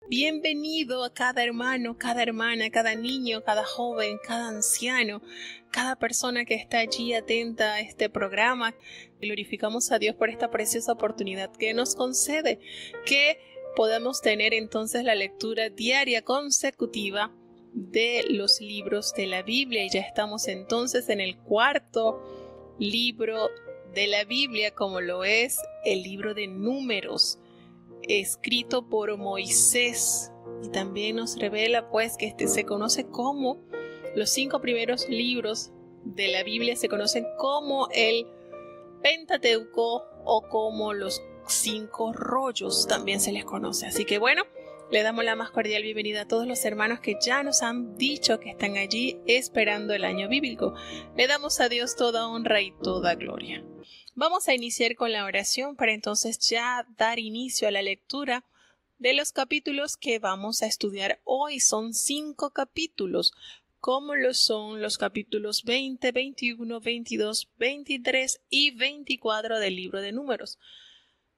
Bienvenido a cada hermano, cada hermana, cada niño, cada joven, cada anciano, cada persona que está allí atenta a este programa. Glorificamos a Dios por esta preciosa oportunidad que nos concede, que podamos tener entonces la lectura diaria consecutiva de los libros de la Biblia. Y ya estamos entonces en el cuarto libro de la Biblia, como lo es el libro de Números, escrito por Moisés, y también nos revela pues que se conoce como los 5 primeros libros de la Biblia se conocen como el Pentateuco o como los 5 rollos también se les conoce. Así que bueno, le damos la más cordial bienvenida a todos los hermanos que ya nos han dicho que están allí esperando el año bíblico. Le damos a Dios toda honra y toda gloria. Vamos a iniciar con la oración para entonces ya dar inicio a la lectura de los capítulos que vamos a estudiar hoy. Son 5 capítulos, como lo son los capítulos 20, 21, 22, 23 y 24 del libro de Números.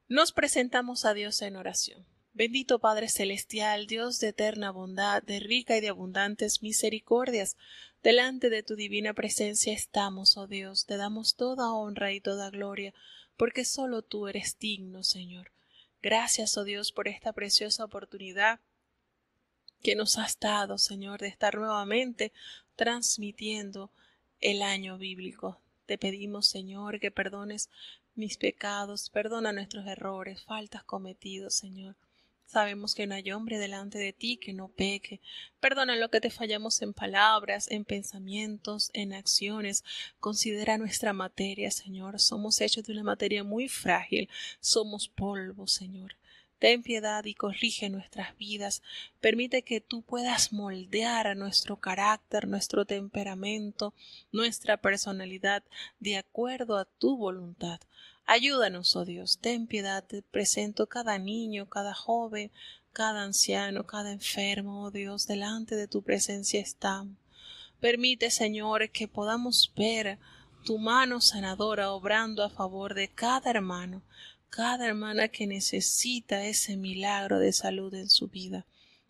Nos presentamos a Dios en oración. Bendito Padre Celestial, Dios de eterna bondad, de rica y de abundantes misericordias, delante de tu divina presencia estamos, oh Dios, te damos toda honra y toda gloria, porque solo tú eres digno, Señor. Gracias, oh Dios, por esta preciosa oportunidad que nos has dado, Señor, de estar nuevamente transmitiendo el año bíblico. Te pedimos, Señor, que perdones mis pecados, perdona nuestros errores, faltas cometidos, Señor. Sabemos que no hay hombre delante de ti que no peque. Perdona lo que te fallamos en palabras, en pensamientos, en acciones. Considera nuestra materia, Señor. Somos hechos de una materia muy frágil. Somos polvo, Señor. Ten piedad y corrige nuestras vidas. Permite que tú puedas moldear a nuestro carácter, nuestro temperamento, nuestra personalidad, de acuerdo a tu voluntad. Ayúdanos, oh Dios, ten piedad, te presento cada niño, cada joven, cada anciano, cada enfermo, oh Dios, delante de tu presencia estamos. Permite, Señor, que podamos ver tu mano sanadora obrando a favor de cada hermano, cada hermana que necesita ese milagro de salud en su vida.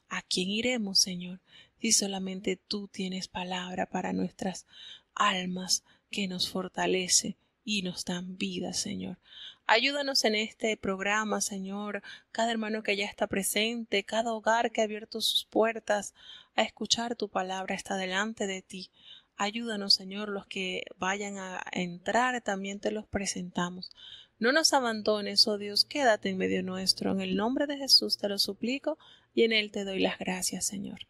¿A quién iremos, Señor, si solamente tú tienes palabra para nuestras almas que nos fortalece y nos dan vida, Señor? Ayúdanos en este programa, Señor, cada hermano que ya está presente, cada hogar que ha abierto sus puertas a escuchar tu palabra está delante de ti. Ayúdanos, Señor, los que vayan a entrar también te los presentamos. No nos abandones, oh Dios, quédate en medio nuestro. En el nombre de Jesús te lo suplico y en él te doy las gracias, Señor.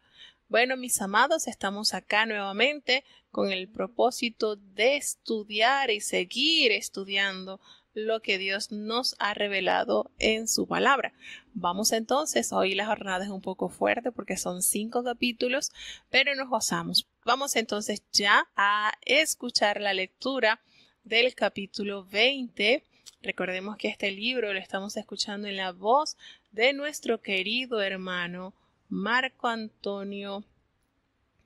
Bueno, mis amados, estamos acá nuevamente con el propósito de estudiar y seguir estudiando lo que Dios nos ha revelado en su palabra. Vamos entonces, hoy la jornada es un poco fuerte porque son 5 capítulos, pero nos gozamos. Vamos entonces ya a escuchar la lectura del capítulo 20. Recordemos que este libro lo estamos escuchando en la voz de nuestro querido hermano Marco Antonio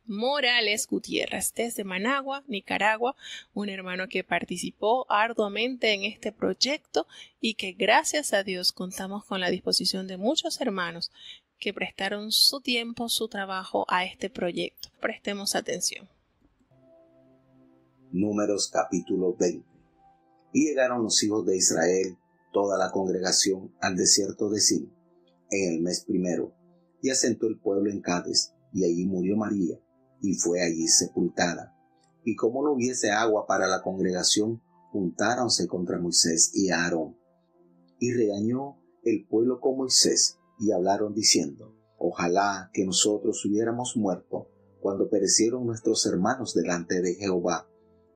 Morales Gutiérrez, desde Managua, Nicaragua, un hermano que participó arduamente en este proyecto y que gracias a Dios contamos con la disposición de muchos hermanos que prestaron su tiempo, su trabajo a este proyecto. Prestemos atención. Números capítulo 20. Y llegaron los hijos de Israel, toda la congregación, al desierto de Sin, en el mes primero, y asentó el pueblo en Cades, y allí murió María, y fue allí sepultada. Y como no hubiese agua para la congregación, juntáronse contra Moisés y Aarón. Y regañó el pueblo con Moisés, y hablaron diciendo: ojalá que nosotros hubiéramos muerto cuando perecieron nuestros hermanos delante de Jehová.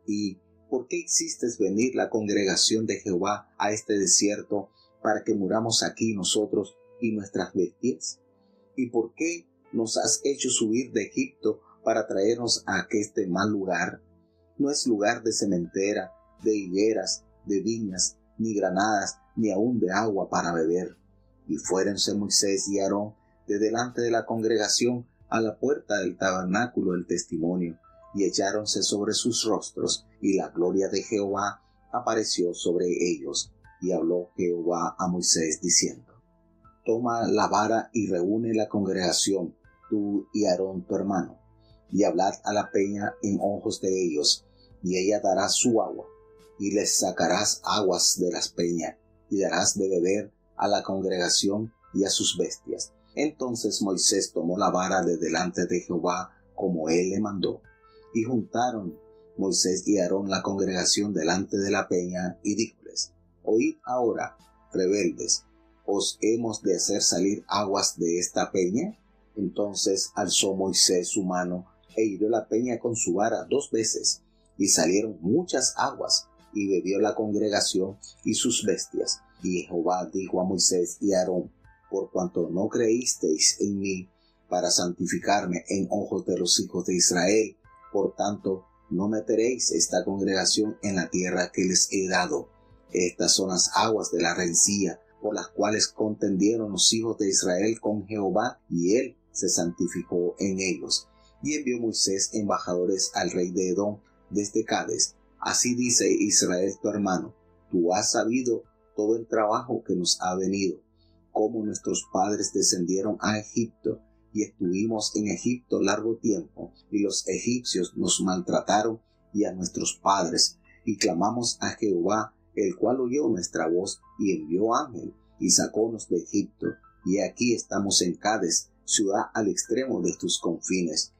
Y ¿por qué hiciste venir la congregación de Jehová a este desierto para que muramos aquí nosotros y nuestras bestias? ¿Y por qué nos has hecho subir de Egipto para traernos a este mal lugar? No es lugar de sementera, de higueras, de viñas, ni granadas, ni aun de agua para beber. Y fuéronse Moisés y Aarón de delante de la congregación a la puerta del tabernáculo del testimonio, y echáronse sobre sus rostros, y la gloria de Jehová apareció sobre ellos. Y habló Jehová a Moisés diciendo: toma la vara y reúne la congregación, tú y Aarón tu hermano, y hablad a la peña en ojos de ellos, y ella dará su agua, y les sacarás aguas de las peñas, y darás de beber a la congregación y a sus bestias. Entonces Moisés tomó la vara de delante de Jehová, como él le mandó, y juntaron Moisés y Aarón la congregación delante de la peña, y díjoles: Oíd ahora, rebeldes, ¿os hemos de hacer salir aguas de esta peña? Entonces alzó Moisés su mano e hirió la peña con su vara 2 veces, y salieron muchas aguas, y bebió la congregación y sus bestias. Y Jehová dijo a Moisés y a Aarón: por cuanto no creísteis en mí para santificarme en ojos de los hijos de Israel, por tanto no meteréis esta congregación en la tierra que les he dado. Estas son las aguas de la rencilla, por las cuales contendieron los hijos de Israel con Jehová, y él se santificó en ellos. Y envió Moisés embajadores al rey de Edom desde Cades. Así dice Israel tu hermano: tú has sabido todo el trabajo que nos ha venido, cómo nuestros padres descendieron a Egipto, y estuvimos en Egipto largo tiempo, y los egipcios nos maltrataron y a nuestros padres, y clamamos a Jehová, el cual oyó nuestra voz, y envió ángel, y sacónos de Egipto, y aquí estamos en Cades, ciudad al extremo de tus confines.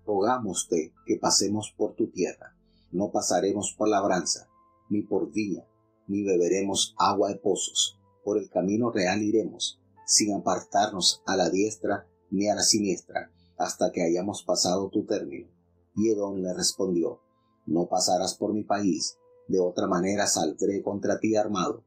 Rogámoste que pasemos por tu tierra. No pasaremos por labranza, ni por viña, ni beberemos agua de pozos. Por el camino real iremos, sin apartarnos a la diestra ni a la siniestra, hasta que hayamos pasado tu término. Y Edom le respondió: no pasarás por mi país, de otra manera saldré contra ti armado.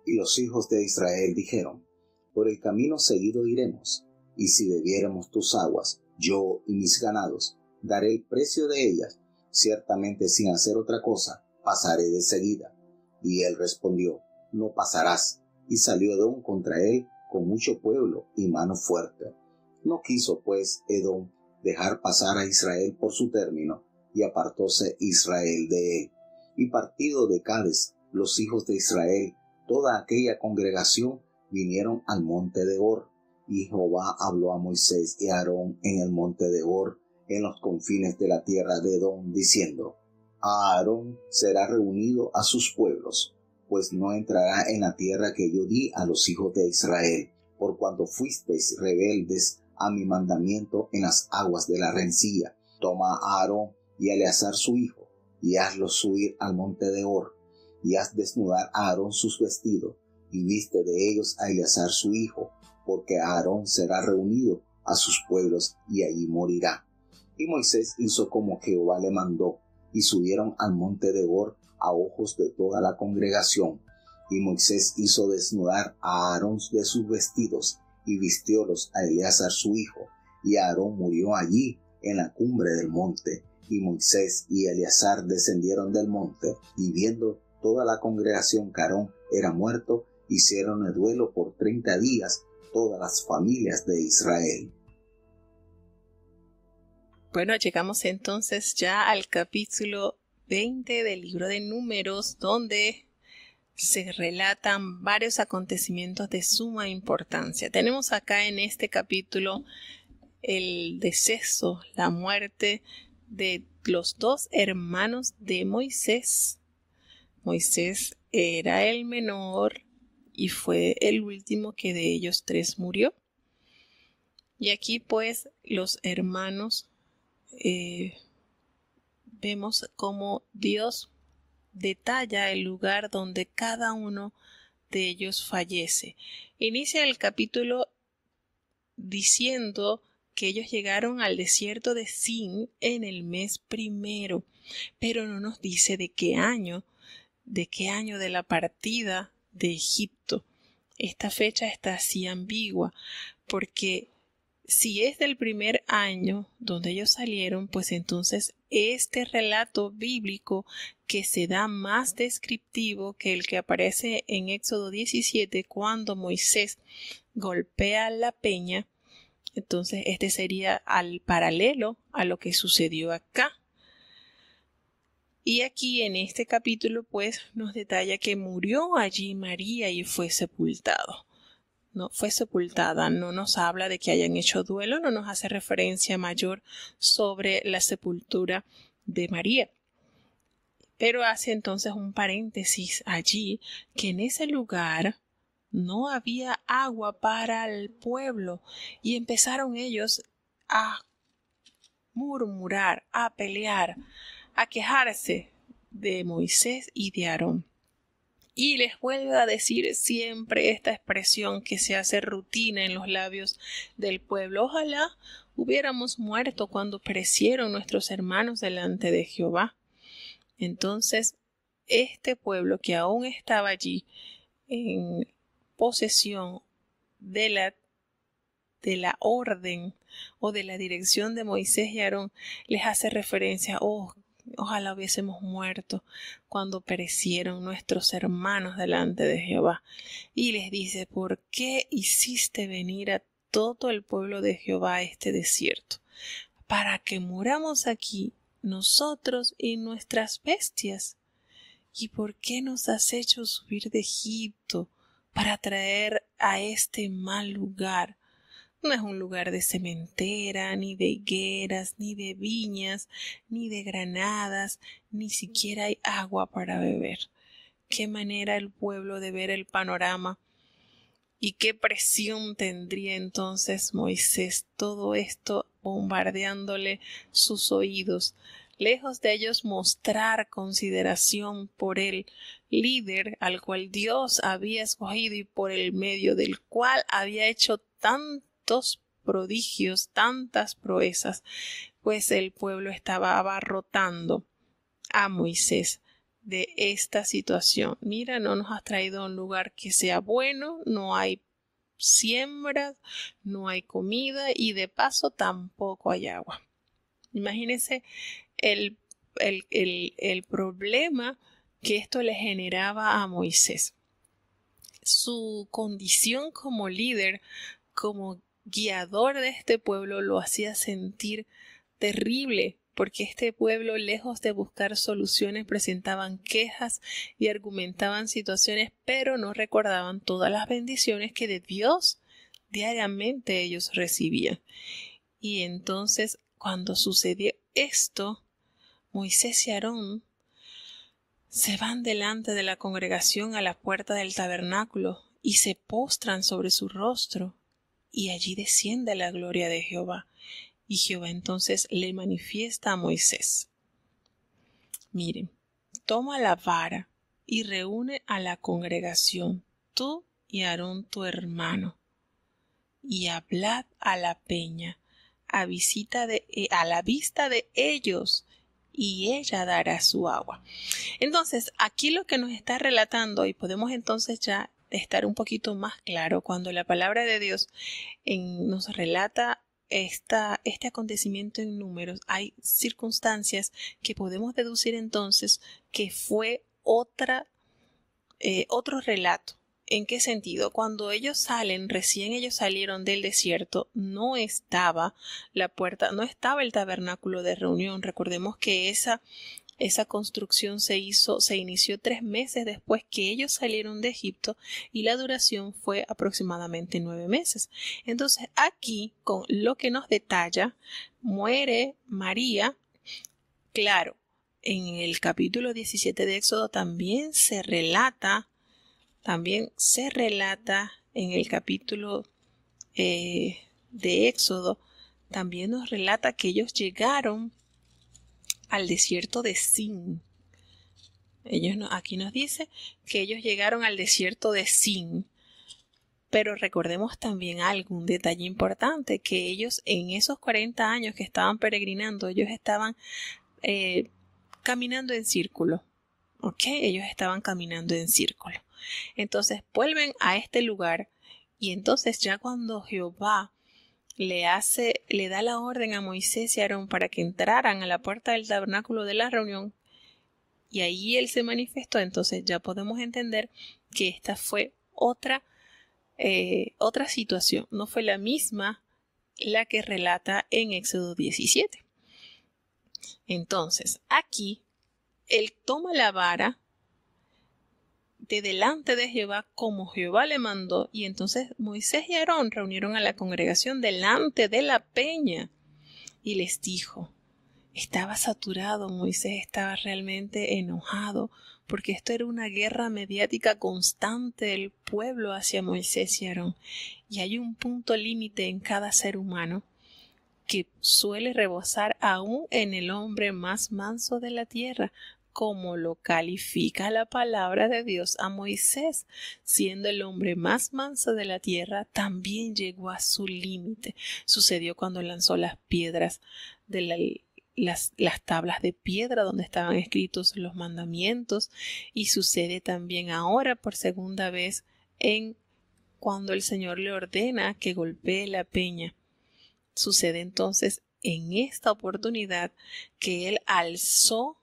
Y los hijos de Israel dijeron: por el camino seguido iremos, y si bebiéramos tus aguas, yo y mis ganados, daré el precio de ellas, ciertamente sin hacer otra cosa, pasaré de seguida. Y él respondió: no pasarás. Y salió Edom contra él con mucho pueblo y mano fuerte. No quiso pues Edom dejar pasar a Israel por su término, y apartóse Israel de él. Y partido de Cades, los hijos de Israel, toda aquella congregación, vinieron al monte de Hor. Y Jehová habló a Moisés y a Aarón en el monte de Hor, en los confines de la tierra de Edom, diciendo: a Aarón será reunido a sus pueblos, pues no entrará en la tierra que yo di a los hijos de Israel, por cuanto fuisteis rebeldes a mi mandamiento en las aguas de la rencilla. Toma a Aarón y a Eleazar su hijo, y hazlos subir al monte de Hor, y haz desnudar a Aarón sus vestidos, y viste de ellos a Eleazar su hijo, porque Aarón será reunido a sus pueblos, y allí morirá. Y Moisés hizo como Jehová le mandó, y subieron al monte de Hor a ojos de toda la congregación. Y Moisés hizo desnudar a Aarón de sus vestidos, y vistiólos a Eleazar su hijo, y Aarón murió allí en la cumbre del monte. Y Moisés y Eleazar descendieron del monte, y viendo toda la congregación que Aarón era muerto, hicieron el duelo por 30 días todas las familias de Israel. Bueno, llegamos entonces ya al capítulo 20 del libro de Números, donde se relatan varios acontecimientos de suma importancia. Tenemos acá en este capítulo el deceso, la muerte de los 2 hermanos de Moisés. Moisés era el menor y fue el último que de ellos 3 murió. Y aquí pues los hermanos vemos cómo Dios detalla el lugar donde cada uno de ellos fallece. Inicia el capítulo diciendo que ellos llegaron al desierto de Sin en el mes primero, pero no nos dice de qué año de la partida de Egipto. Esta fecha está así ambigua, porque si es del primer año donde ellos salieron, pues entonces este relato bíblico que se da más descriptivo que el que aparece en Éxodo 17 cuando Moisés golpea la peña, entonces este sería al paralelo a lo que sucedió acá. Y aquí en este capítulo pues nos detalla que murió allí María y fue sepultado. no fue sepultada. No nos habla de que hayan hecho duelo, no nos hace referencia mayor sobre la sepultura de María. Pero hace entonces un paréntesis allí, que en ese lugar no había agua para el pueblo, y empezaron ellos a murmurar, a pelear, a quejarse de Moisés y de Aarón. Y les vuelve a decir siempre esta expresión que se hace rutina en los labios del pueblo: ojalá hubiéramos muerto cuando perecieron nuestros hermanos delante de Jehová. Entonces, este pueblo que aún estaba allí en posesión de la orden o de la dirección de Moisés y Aarón, les hace referencia: ojalá hubiésemos muerto cuando perecieron nuestros hermanos delante de Jehová. Y les dice: ¿por qué hiciste venir a todo el pueblo de Jehová a este desierto? Para que muramos aquí nosotros y nuestras bestias. ¿Y por qué nos has hecho subir de Egipto para traer a este mal lugar? No es un lugar de sementera, ni de higueras, ni de viñas, ni de granadas, ni siquiera hay agua para beber. ¿Qué manera el pueblo de ver el panorama? ¿Y qué presión tendría entonces Moisés? Todo esto bombardeándole sus oídos. Lejos de ellos mostrar consideración por el líder al cual Dios había escogido y por el medio del cual había hecho tantos prodigios, tantas proezas, pues el pueblo estaba abarrotando a Moisés de esta situación. Mira, no nos has traído a un lugar que sea bueno, no hay siembras, no hay comida y de paso tampoco hay agua. Imagínense el problema que esto le generaba a Moisés. Su condición como líder, como guiador de este pueblo, lo hacía sentir terrible, porque este pueblo, lejos de buscar soluciones, presentaban quejas y argumentaban situaciones, pero no recordaban todas las bendiciones que de Dios diariamente ellos recibían. Y entonces, cuando sucedió esto, Moisés y Aarón se van delante de la congregación a la puerta del tabernáculo y se postran sobre su rostro, y allí desciende la gloria de Jehová. Y Jehová entonces le manifiesta a Moisés: miren, toma la vara y reúne a la congregación, tú y Aarón tu hermano, y hablad a la peña, a la vista de ellos, y ella dará su agua. Entonces, aquí lo que nos está relatando, y podemos entonces ya estar un poquito más claro, cuando la palabra de Dios nos relata este acontecimiento en Números, hay circunstancias que podemos deducir entonces que fue otro relato. ¿En qué sentido? Cuando recién ellos salieron del desierto, no estaba la puerta, no estaba el tabernáculo de reunión. Recordemos que esa construcción se inició 3 meses después que ellos salieron de Egipto, y la duración fue aproximadamente 9 meses. Entonces, aquí, con lo que nos detalla, muere María. Claro, en el capítulo 17 de Éxodo también se relata en el capítulo de Éxodo, también nos relata que ellos llegaron al desierto de Sin. Aquí nos dice que ellos llegaron al desierto de Sin, pero recordemos también un detalle importante, que ellos en esos 40 años que estaban peregrinando, ellos estaban caminando en círculo. Ellos estaban caminando en círculo. Entonces vuelven a este lugar, y entonces ya cuando Jehová le da la orden a Moisés y Aarón para que entraran a la puerta del tabernáculo de la reunión, y ahí él se manifestó, entonces ya podemos entender que esta fue otra situación, no fue la misma la que relata en Éxodo 17. Entonces, aquí él toma la vara frente delante de Jehová como Jehová le mandó. Y entonces Moisés y Aarón reunieron a la congregación delante de la peña y les dijo. Estaba saturado, Moisés estaba realmente enojado, porque esto era una guerra mediática constante del pueblo hacia Moisés y Aarón. Y hay un punto límite en cada ser humano que suele rebosar aún en el hombre más manso de la tierra, como lo califica la palabra de Dios a Moisés. Siendo el hombre más manso de la tierra, también llegó a su límite. Sucedió cuando lanzó las piedras de las tablas de piedra donde estaban escritos los mandamientos, y sucede también ahora por segunda vez cuando el Señor le ordena que golpee la peña. Sucede entonces en esta oportunidad que él alzó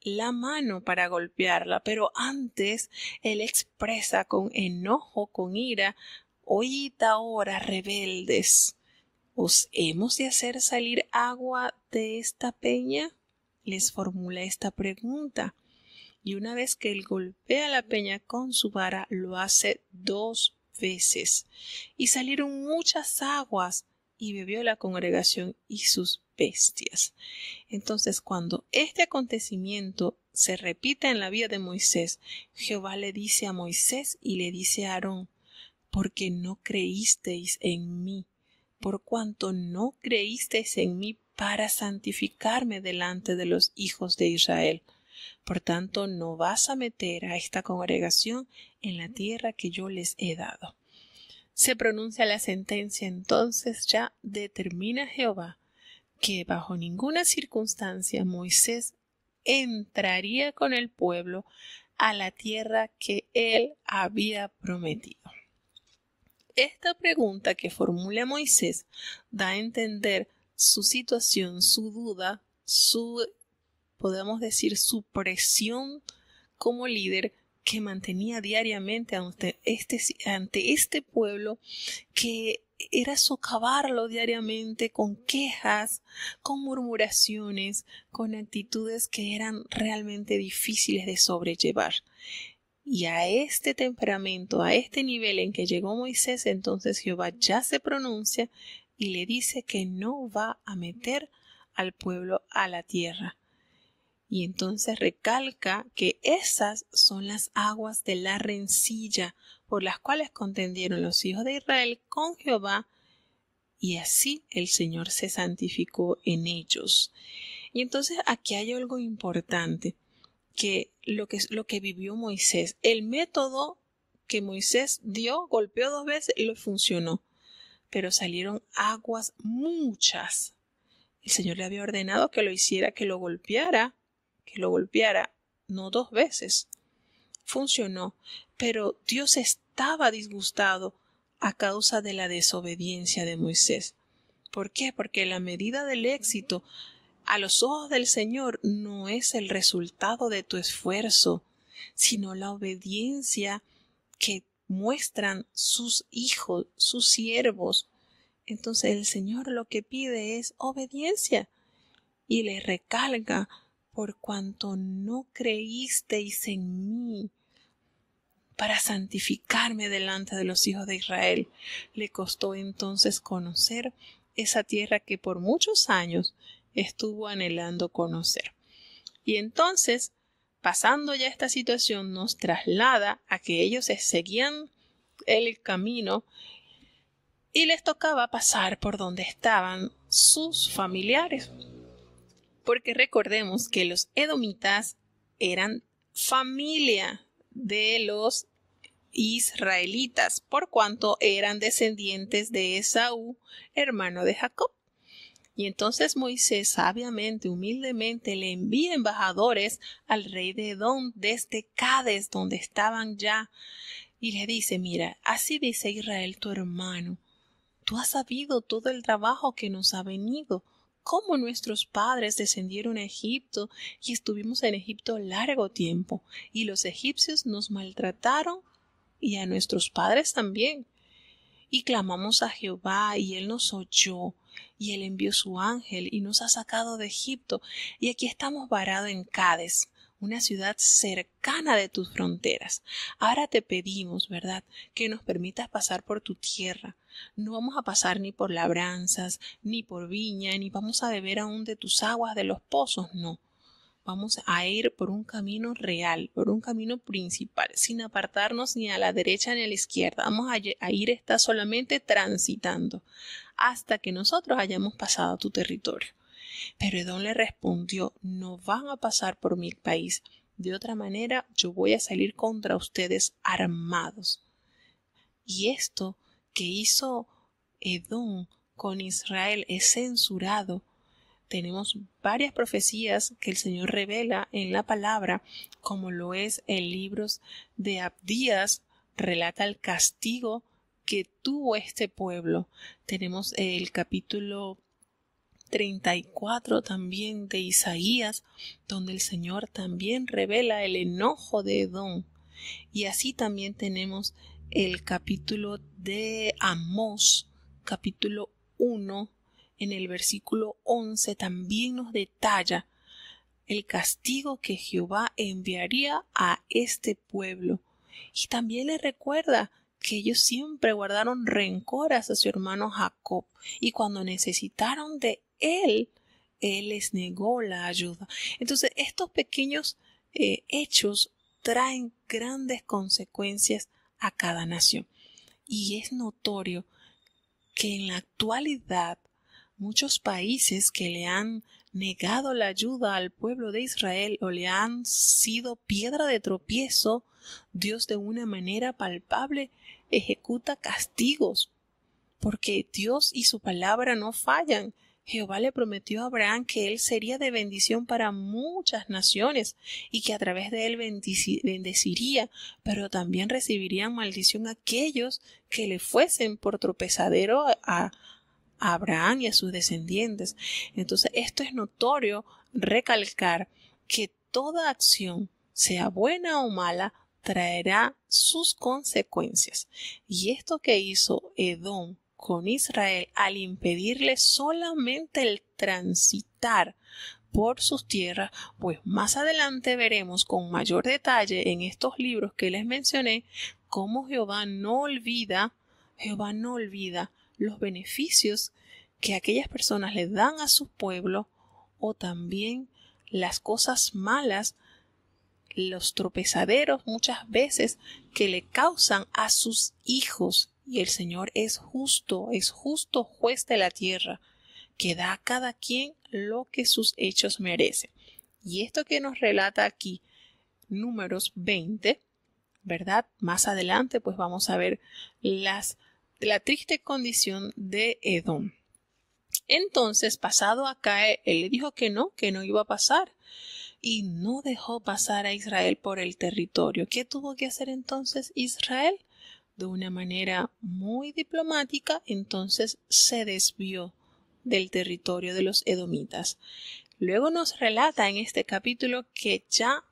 la mano para golpearla, pero antes él expresa con enojo, con ira: oíd ahora, rebeldes, ¿os hemos de hacer salir agua de esta peña? Les formula esta pregunta. Y una vez que él golpea la peña con su vara, lo hace 2 veces. Y salieron muchas aguas, y bebió la congregación y sus bestias. Entonces, cuando este acontecimiento se repite en la vida de Moisés, Jehová le dice a Moisés y le dice a Aarón: porque no creísteis en mí, por cuanto no creísteis en mí para santificarme delante de los hijos de Israel. Por tanto, no vas a meter a esta congregación en la tierra que yo les he dado. Se pronuncia la sentencia, entonces ya determina Jehová que bajo ninguna circunstancia Moisés entraría con el pueblo a la tierra que él había prometido. Esta pregunta que formula Moisés da a entender su situación, su duda, podemos decir, su presión como líder que mantenía diariamente ante este pueblo, que era socavarlo diariamente con quejas, con murmuraciones, con actitudes que eran realmente difíciles de sobrellevar. Y a este temperamento, a este nivel en que llegó Moisés, entonces Jehová ya se pronuncia y le dice que no va a meter al pueblo a la tierra. Y entonces recalca que esas son las aguas de la rencilla por las cuales contendieron los hijos de Israel con Jehová, y así el Señor se santificó en ellos. Y entonces aquí hay algo importante, que lo que vivió Moisés, el método que Moisés dio, golpeó 2 veces, lo funcionó, pero salieron aguas muchas. El Señor le había ordenado que lo hiciera, que lo golpeara, no 2 veces. Funcionó, pero Dios estaba disgustado a causa de la desobediencia de Moisés. ¿Por qué? Porque la medida del éxito a los ojos del Señor no es el resultado de tu esfuerzo, sino la obediencia que muestran sus hijos, sus siervos. Entonces el Señor lo que pide es obediencia, y le recalca: por cuanto no creísteis en mí para santificarme delante de los hijos de Israel. Le costó entonces conocer esa tierra que por muchos años estuvo anhelando conocer. Y entonces, pasando ya esta situación, nos traslada a que ellos seguían el camino y les tocaba pasar por donde estaban sus familiares. Porque recordemos que los edomitas eran familia de los israelitas, por cuanto eran descendientes de Esaú, hermano de Jacob. Y entonces Moisés sabiamente, humildemente, le envía embajadores al rey de Edom desde Cades, donde estaban ya, y le dice: mira, así dice Israel tu hermano, tú has sabido todo el trabajo que nos ha venido, cómo nuestros padres descendieron a Egipto y estuvimos en Egipto largo tiempo, y los egipcios nos maltrataron y a nuestros padres también. Y clamamos a Jehová, y él nos oyó, y él envió su ángel y nos ha sacado de Egipto, y aquí estamos varados en Cades, una ciudad cercana de tus fronteras. Ahora te pedimos, ¿verdad?, que nos permitas pasar por tu tierra. No vamos a pasar ni por labranzas, ni por viña, ni vamos a beber aún de tus aguas de los pozos, no. Vamos a ir por un camino real, por un camino principal, sin apartarnos ni a la derecha ni a la izquierda. Vamos a ir solamente transitando hasta que nosotros hayamos pasado tu territorio. Pero Edom le respondió: no van a pasar por mi país. De otra manera, yo voy a salir contra ustedes armados. Y esto que hizo Edom con Israel es censurado. Tenemos varias profecías que el Señor revela en la palabra, como lo es el libro de Abdías, relata el castigo que tuvo este pueblo. Tenemos el capítulo 34 también de Isaías, donde el Señor también revela el enojo de Edom. Y así también tenemos el capítulo de Amós, capítulo 1, en el versículo 11, también nos detalla el castigo que Jehová enviaría a este pueblo. Y también le recuerda que ellos siempre guardaron rencor a su hermano Jacob, y cuando necesitaron de él les negó la ayuda. Entonces, estos pequeños hechos traen grandes consecuencias a cada nación. Y es notorio que en la actualidad muchos países que le han negado la ayuda al pueblo de Israel o le han sido piedra de tropiezo, Dios de una manera palpable ejecuta castigos, porque Dios y su palabra no fallan. Jehová le prometió a Abraham que él sería de bendición para muchas naciones y que a través de él bendeciría, pero también recibirían maldición aquellos que le fuesen por tropezadero a Abraham y a sus descendientes. Entonces, esto es notorio recalcar que toda acción, sea buena o mala, traerá sus consecuencias. Y esto que hizo Edom con Israel al impedirle solamente el transitar por sus tierras, pues más adelante veremos con mayor detalle en estos libros que les mencioné cómo Jehová no olvida los beneficios que aquellas personas le dan a su pueblo, o también las cosas malas, los tropezaderos muchas veces que le causan a sus hijos. Y el Señor es justo juez de la tierra, que da a cada quien lo que sus hechos merecen. Y esto que nos relata aquí Números 20, ¿verdad? Más adelante pues vamos a ver la triste condición de Edom. Entonces, pasado acá, él le dijo que no iba a pasar, y no dejó pasar a Israel por el territorio. ¿Qué tuvo que hacer entonces Israel? De una manera muy diplomática, entonces se desvió del territorio de los edomitas. Luego nos relata en este capítulo que ya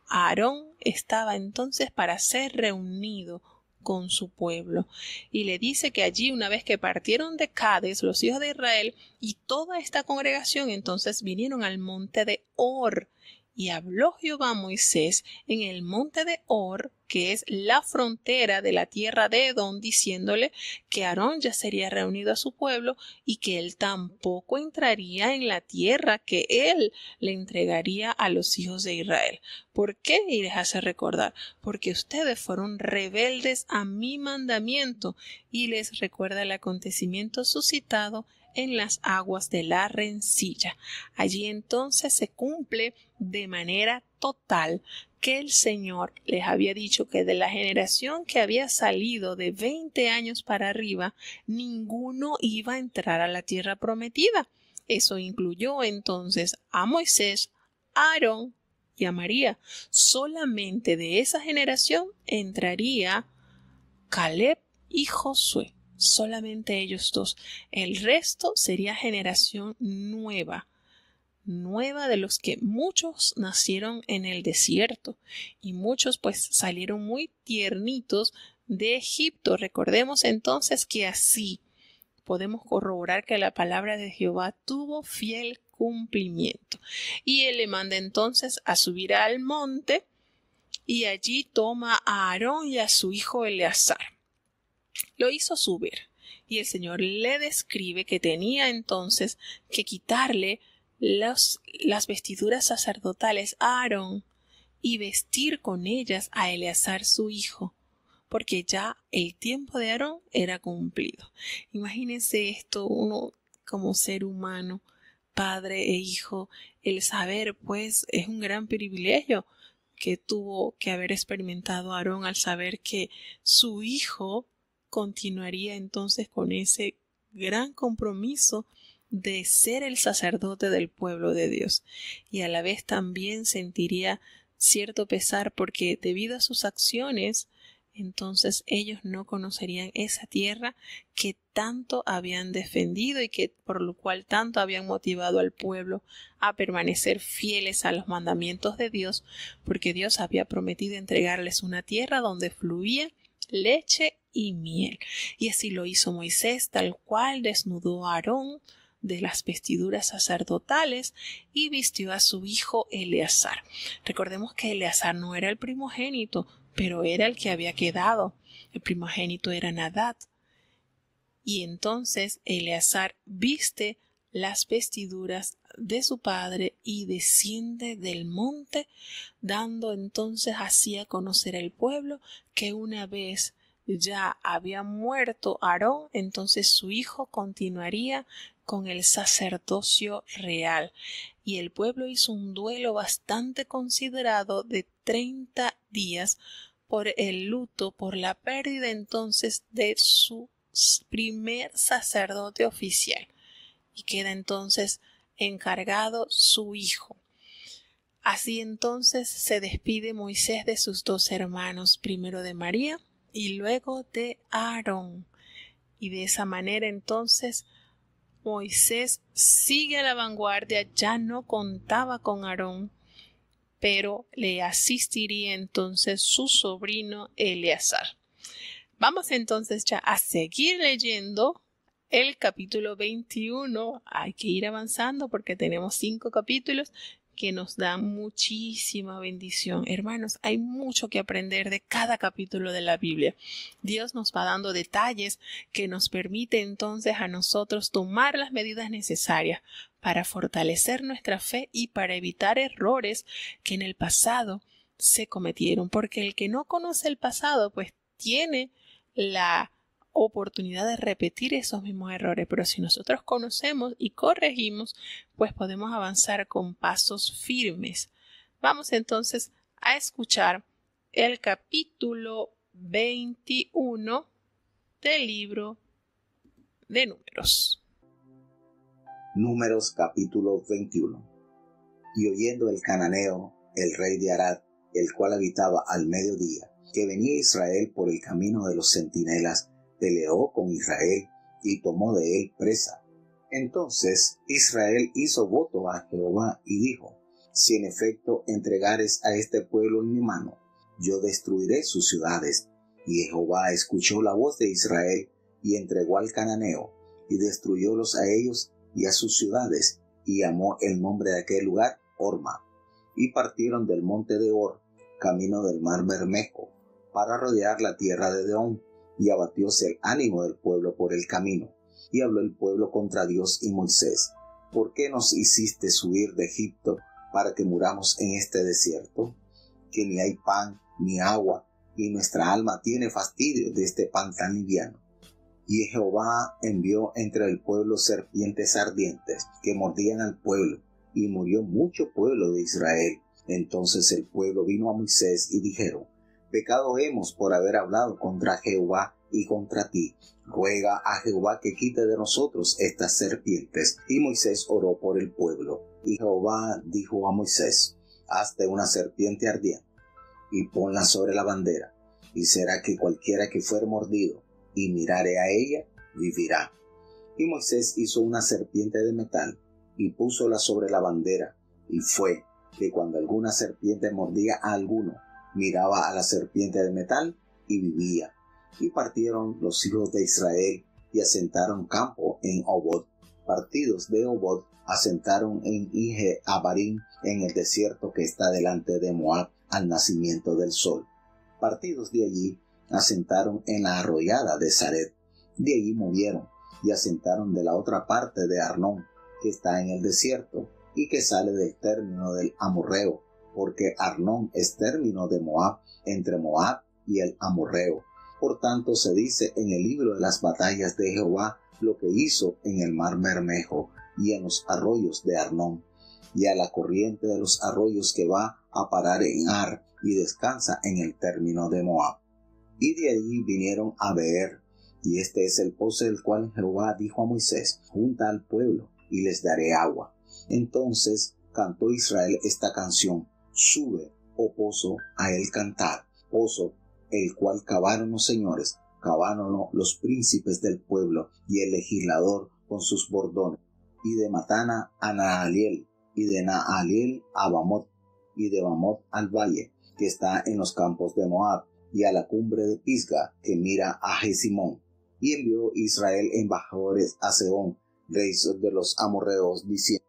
Aarón estaba entonces para ser reunido con su pueblo, y le dice que allí, una vez que partieron de Cades los hijos de Israel y toda esta congregación, entonces vinieron al monte de Hor. Y habló Jehová a Moisés en el monte de Hor, que es la frontera de la tierra de Edom, diciéndole que Aarón ya sería reunido a su pueblo y que él tampoco entraría en la tierra que él le entregaría a los hijos de Israel. ¿Por qué? Y les hace recordar: porque ustedes fueron rebeldes a mi mandamiento. Y les recuerda el acontecimiento suscitado en las aguas de la rencilla. Allí entonces se cumple de manera total que el Señor les había dicho que de la generación que había salido de 20 años para arriba, ninguno iba a entrar a la tierra prometida. Eso incluyó entonces a Moisés, a Aarón y a María. Solamente de esa generación entraría Caleb y Josué. Solamente ellos dos. El resto sería generación nueva de los que muchos nacieron en el desierto, y muchos pues salieron muy tiernitos de Egipto. Recordemos entonces que así podemos corroborar que la palabra de Jehová tuvo fiel cumplimiento. Y él le manda entonces a subir al monte y allí toma a Aarón y a su hijo Eleazar. Lo hizo subir y el Señor le describe que tenía entonces que quitarle las vestiduras sacerdotales a Aarón y vestir con ellas a Eleazar su hijo, porque ya el tiempo de Aarón era cumplido. Imagínense esto, uno como ser humano, padre e hijo, el saber, pues, es un gran privilegio que tuvo que haber experimentado Aarón al saber que su hijo continuaría entonces con ese gran compromiso de ser el sacerdote del pueblo de Dios, y a la vez también sentiría cierto pesar porque debido a sus acciones entonces ellos no conocerían esa tierra que tanto habían defendido y que por lo cual tanto habían motivado al pueblo a permanecer fieles a los mandamientos de Dios, porque Dios había prometido entregarles una tierra donde fluía leche y miel. Y así lo hizo Moisés, tal cual desnudó a Aarón de las vestiduras sacerdotales y vistió a su hijo Eleazar. Recordemos que Eleazar no era el primogénito, pero era el que había quedado. El primogénito era Nadab. Y entonces Eleazar viste las vestiduras de su padre y desciende del monte, dando entonces así a conocer al pueblo que una vez ya había muerto Aarón, entonces su hijo continuaría con el sacerdocio real. Y el pueblo hizo un duelo bastante considerado de 30 días por el luto, por la pérdida entonces de su primer sacerdote oficial. Y queda entonces encargado su hijo. Así entonces se despide Moisés de sus dos hermanos, primero de María y luego de Aarón. Y de esa manera entonces Moisés sigue a la vanguardia, ya no contaba con Aarón, pero le asistiría entonces su sobrino Eleazar. Vamos entonces ya a seguir leyendo el capítulo 21. Hay que ir avanzando porque tenemos 5 capítulos que nos dan muchísima bendición. Hermanos, hay mucho que aprender de cada capítulo de la Biblia. Dios nos va dando detalles que nos permite entonces a nosotros tomar las medidas necesarias para fortalecer nuestra fe y para evitar errores que en el pasado se cometieron. Porque el que no conoce el pasado, pues tiene la oportunidad de repetir esos mismos errores, pero si nosotros conocemos y corregimos, pues podemos avanzar con pasos firmes. Vamos entonces a escuchar el capítulo 21 del libro de Números. Números capítulo 21. Y oyendo el cananeo, el rey de Arad, el cual habitaba al mediodía, que venía Israel por el camino de los centinelas, peleó con Israel y tomó de él presa. Entonces Israel hizo voto a Jehová y dijo: si en efecto entregares a este pueblo en mi mano, yo destruiré sus ciudades. Y Jehová escuchó la voz de Israel y entregó al cananeo y destruyólos a ellos y a sus ciudades, y llamó el nombre de aquel lugar Horma. Y partieron del monte de Hor, camino del mar Bermejo, para rodear la tierra de Edom, y abatióse el ánimo del pueblo por el camino. Y habló el pueblo contra Dios y Moisés: ¿por qué nos hiciste subir de Egipto para que muramos en este desierto? Que ni hay pan ni agua, y nuestra alma tiene fastidio de este pan tan liviano. Y Jehová envió entre el pueblo serpientes ardientes que mordían al pueblo, y murió mucho pueblo de Israel. Entonces el pueblo vino a Moisés y dijeron: pecado hemos por haber hablado contra Jehová y contra ti. Ruega a Jehová que quite de nosotros estas serpientes. Y Moisés oró por el pueblo. Y Jehová dijo a Moisés: hazte una serpiente ardiente, y ponla sobre la bandera, y será que cualquiera que fuere mordido y mirare a ella, vivirá. Y Moisés hizo una serpiente de metal, y púsola sobre la bandera, y fue que cuando alguna serpiente mordía a alguno, miraba a la serpiente de metal y vivía. Y partieron los hijos de Israel y asentaron campo en Obot. Partidos de Obod asentaron en Ije-Abarim, en el desierto que está delante de Moab, al nacimiento del sol. Partidos de allí asentaron en la arroyada de Zared. De allí movieron y asentaron de la otra parte de Arnón, que está en el desierto, y que sale del término del amorreo, porque Arnón es término de Moab, entre Moab y el amorreo. Por tanto se dice en el libro de las batallas de Jehová lo que hizo en el mar Bermejo y en los arroyos de Arnón, y a la corriente de los arroyos que va a parar en Ar y descansa en el término de Moab. Y de allí vinieron a Beer, y este es el pozo del cual Jehová dijo a Moisés: junta al pueblo y les daré agua. Entonces cantó Israel esta canción: sube, oh pozo, a él cantar, pozo, el cual cavaron los señores, cavaron los príncipes del pueblo y el legislador con sus bordones, y de Matana a Naaliel, y de Naaliel a Bamot, y de Bamot al valle, que está en los campos de Moab, y a la cumbre de Pisga, que mira a Jesimón. Y envió Israel embajadores a Sehón, rey de los amorreos, diciendo: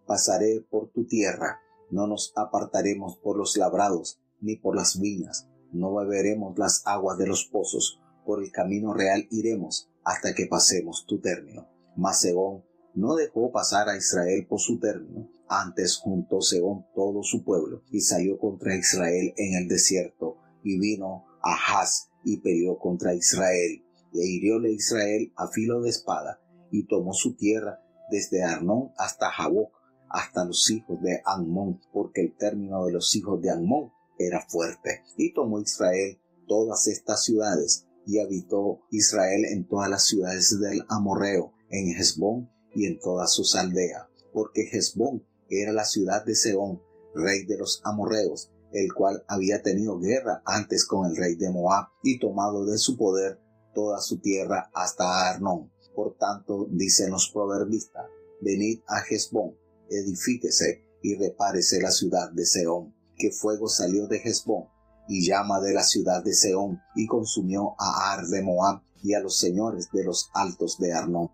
pasaré por tu tierra, no nos apartaremos por los labrados, ni por las viñas, no beberemos las aguas de los pozos, por el camino real iremos, hasta que pasemos tu término. Mas Sehón no dejó pasar a Israel por su término, antes juntó Sehón todo su pueblo, y salió contra Israel en el desierto, y vino a Ahaz, y peleó contra Israel, e hirióle Israel a filo de espada, y tomó su tierra desde Arnón hasta Jaboc, hasta los hijos de Amón, porque el término de los hijos de Amón era fuerte. Y tomó Israel todas estas ciudades, y habitó Israel en todas las ciudades del amorreo, en Hesbón y en todas sus aldeas, porque Hesbón era la ciudad de Sehón, rey de los amorreos, el cual había tenido guerra antes con el rey de Moab, y tomado de su poder toda su tierra hasta Arnón. Por tanto, dicen los proverbistas: venid a Hesbón, edifíquese y repárese la ciudad de Sehón, que fuego salió de Hesbón, y llama de la ciudad de Sehón, y consumió a Ar de Moab, y a los señores de los altos de Arnón.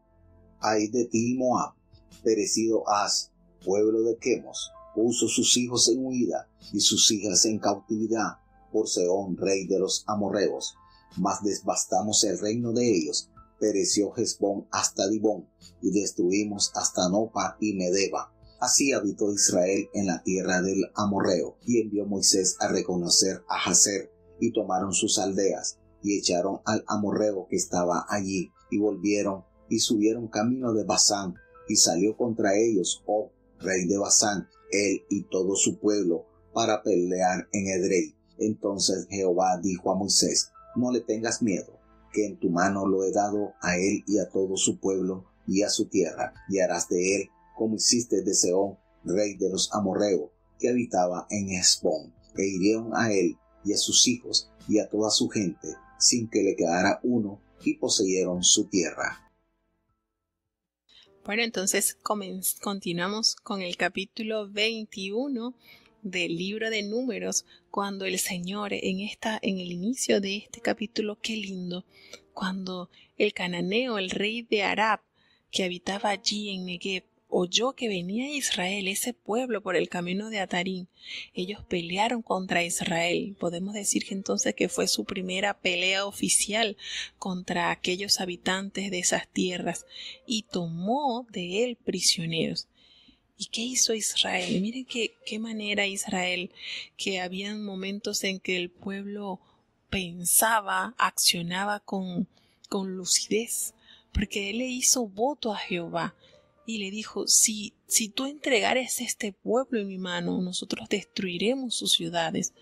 Ay de ti, Moab, perecido has, pueblo de Quemos, puso sus hijos en huida, y sus hijas en cautividad, por Sehón, rey de los amorreos. Mas devastamos el reino de ellos, pereció Hesbón hasta Dibón, y destruimos hasta Nopa y Medeba. Así habitó Israel en la tierra del amorreo, y envió Moisés a reconocer a Jazer, y tomaron sus aldeas, y echaron al amorreo que estaba allí, y volvieron, y subieron camino de Basán, y salió contra ellos Og, rey de Basán, él y todo su pueblo, para pelear en Edrei. Entonces Jehová dijo a Moisés: no le tengas miedo, que en tu mano lo he dado a él y a todo su pueblo y a su tierra, y harás de él como hiciste de Sehón, rey de los amorreos, que habitaba en Hesbón. E hirieron a él y a sus hijos y a toda su gente, sin que le quedara uno, y poseyeron su tierra. Bueno, entonces continuamos con el capítulo 21 del libro de Números, cuando el Señor en el inicio de este capítulo, qué lindo, cuando el cananeo, el rey de Arab, que habitaba allí en Negev, oyó que venía Israel, ese pueblo, por el camino de Atarim. Ellos pelearon contra Israel. Podemos decir que entonces que fue su primera pelea oficial contra aquellos habitantes de esas tierras, y tomó de él prisioneros. ¿Y qué hizo Israel? Miren qué manera Israel, que habían momentos en que el pueblo pensaba, accionaba con lucidez, porque él le hizo voto a Jehová y le dijo: si tú entregares este pueblo en mi mano, nosotros destruiremos sus ciudades.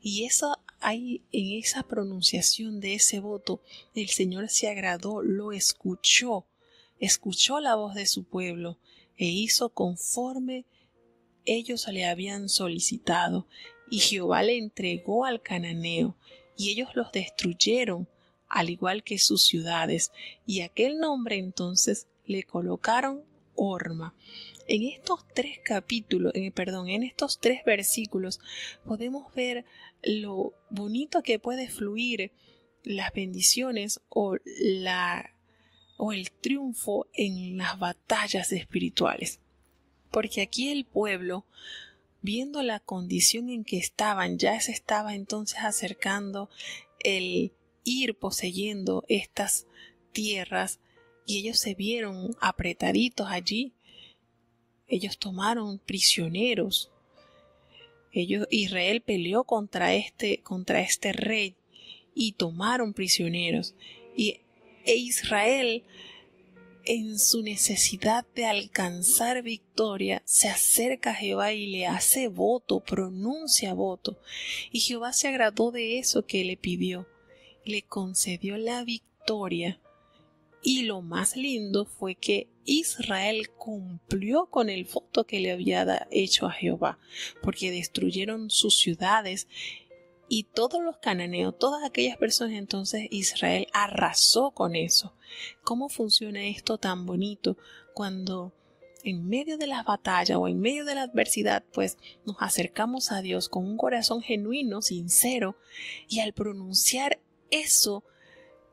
Y en esa pronunciación de ese voto, el Señor se agradó, lo escuchó la voz de su pueblo, e hizo conforme ellos le habían solicitado, y Jehová le entregó al cananeo, y ellos los destruyeron, al igual que sus ciudades, y aquel nombre entonces le colocaron Horma. En estos tres versículos podemos ver lo bonito que puede fluir las bendiciones o o el triunfo en las batallas espirituales. Porque aquí el pueblo, viendo la condición en que estaban, ya se estaba entonces acercando el ir poseyendo estas tierras, y ellos se vieron apretaditos allí. Ellos tomaron prisioneros. Israel peleó contra este rey y tomaron prisioneros. E Israel, en su necesidad de alcanzar victoria, se acerca a Jehová y le hace voto, pronuncia voto. Y Jehová se agradó de eso que le pidió. Le concedió la victoria. Y lo más lindo fue que Israel cumplió con el voto que le había hecho a Jehová, porque destruyeron sus ciudades y todos los cananeos, todas aquellas personas. Entonces Israel arrasó con eso. ¿Cómo funciona esto tan bonito? Cuando en medio de las batallas o en medio de la adversidad, pues nos acercamos a Dios con un corazón genuino, sincero, y al pronunciar eso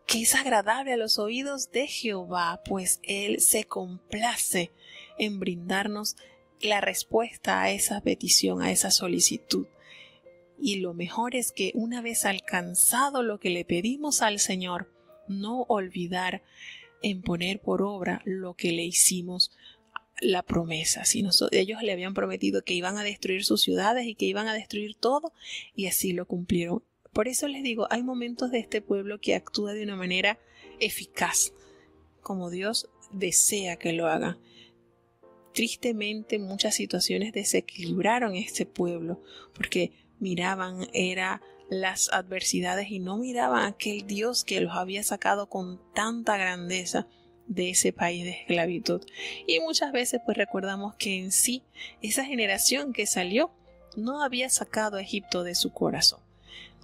que es agradable a los oídos de Jehová, pues Él se complace en brindarnos la respuesta a esa petición, a esa solicitud. Y lo mejor es que una vez alcanzado lo que le pedimos al Señor, no olvidar en poner por obra lo que le hicimos la promesa. Si ellos le habían prometido que iban a destruir sus ciudades y que iban a destruir todo, y así lo cumplieron. Por eso les digo, hay momentos de este pueblo que actúa de una manera eficaz, como Dios desea que lo haga. Tristemente, muchas situaciones desequilibraron este pueblo, porque miraban las adversidades y no miraban a aquel Dios que los había sacado con tanta grandeza de ese país de esclavitud. Y muchas veces pues recordamos que en sí esa generación que salió no había sacado a Egipto de su corazón.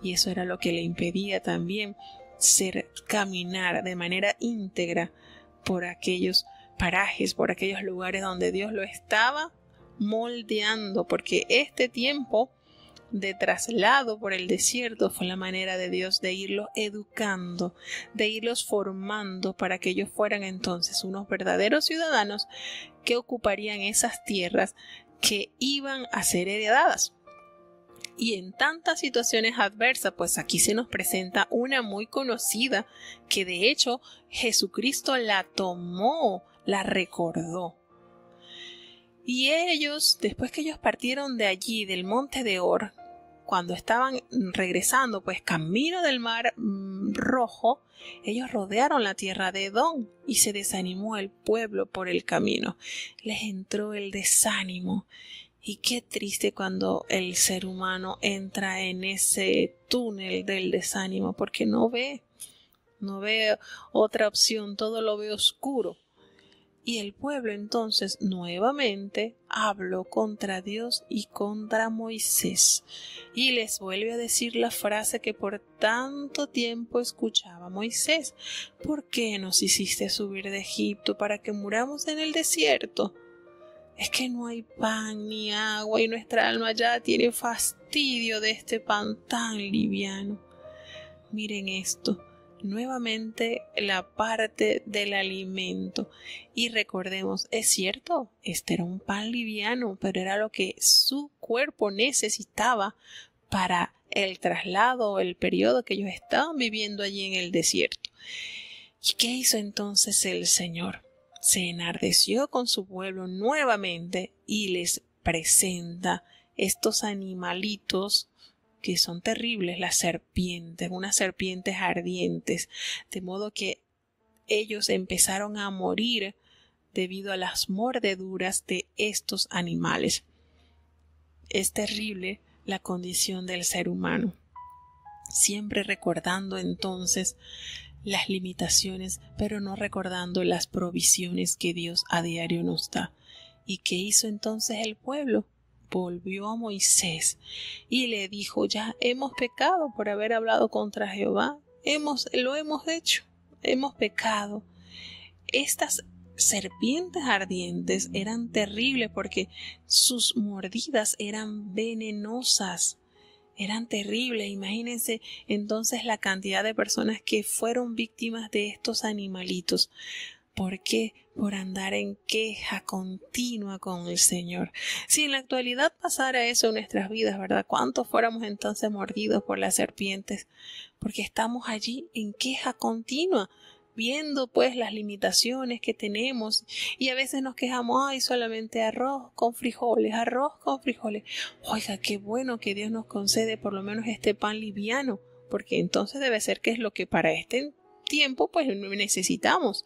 Y eso era lo que le impedía también caminar de manera íntegra por aquellos parajes, por aquellos lugares donde Dios lo estaba moldeando, porque este tiempo de traslado por el desierto fue la manera de Dios de irlos educando, de irlos formando para que ellos fueran entonces unos verdaderos ciudadanos que ocuparían esas tierras que iban a ser heredadas. Y en tantas situaciones adversas, pues aquí se nos presenta una muy conocida que de hecho Jesucristo la tomó, la recordó. Y ellos, después que ellos partieron de allí, del monte de Or, cuando estaban regresando, pues camino del mar Rojo, ellos rodearon la tierra de Edom y se desanimó el pueblo por el camino. Les entró el desánimo. Y qué triste cuando el ser humano entra en ese túnel del desánimo, porque no ve otra opción, todo lo ve oscuro. Y el pueblo entonces nuevamente habló contra Dios y contra Moisés, y les vuelve a decir la frase que por tanto tiempo escuchaba Moisés: ¿por qué nos hiciste subir de Egipto para que muramos en el desierto? Es que no hay pan ni agua y nuestra alma ya tiene fastidio de este pan tan liviano. Miren esto, nuevamente la parte del alimento. Y recordemos, es cierto, este era un pan liviano, pero era lo que su cuerpo necesitaba para el traslado o el periodo que ellos estaban viviendo allí en el desierto. ¿Y qué hizo entonces el Señor? Se enardeció con su pueblo nuevamente y les presenta estos animalitos que son terribles, las serpientes, unas serpientes ardientes, de modo que ellos empezaron a morir debido a las mordeduras de estos animales. Es terrible la condición del ser humano. Siempre recordando entonces las limitaciones, pero no recordando las provisiones que Dios a diario nos da. ¿Y qué hizo entonces el pueblo? Volvió a Moisés y le dijo: ya hemos pecado por haber hablado contra Jehová, lo hemos hecho, hemos pecado. Estas serpientes ardientes eran terribles porque sus mordidas eran venenosas eran terribles. Imagínense entonces la cantidad de personas que fueron víctimas de estos animalitos. ¿Por qué? Por andar en queja continua con el Señor. Si en la actualidad pasara eso en nuestras vidas, ¿verdad? ¿Cuántos fuéramos entonces mordidos por las serpientes? Porque estamos allí en queja continua, viendo pues las limitaciones que tenemos, y a veces nos quejamos, ay, solamente arroz con frijoles. Oiga, qué bueno que Dios nos concede por lo menos este pan liviano, porque entonces debe ser que es lo que para este tiempo pues necesitamos.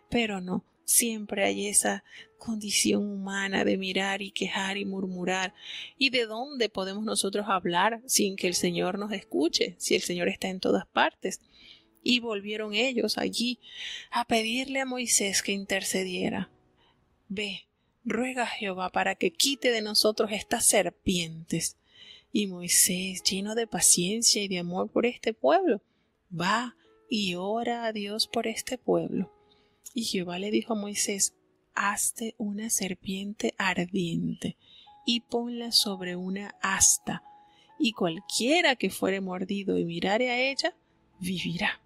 Pero no, siempre hay esa condición humana de mirar y quejar y murmurar. ¿Y de dónde podemos nosotros hablar sin que el Señor nos escuche, si el Señor está en todas partes? Y volvieron ellos allí a pedirle a Moisés que intercediera. Ve, ruega a Jehová para que quite de nosotros estas serpientes. Y Moisés, lleno de paciencia y de amor por este pueblo, va y ora a Dios por este pueblo. Y Jehová le dijo a Moisés, hazte una serpiente ardiente y ponla sobre una asta, y cualquiera que fuere mordido y mirare a ella, vivirá.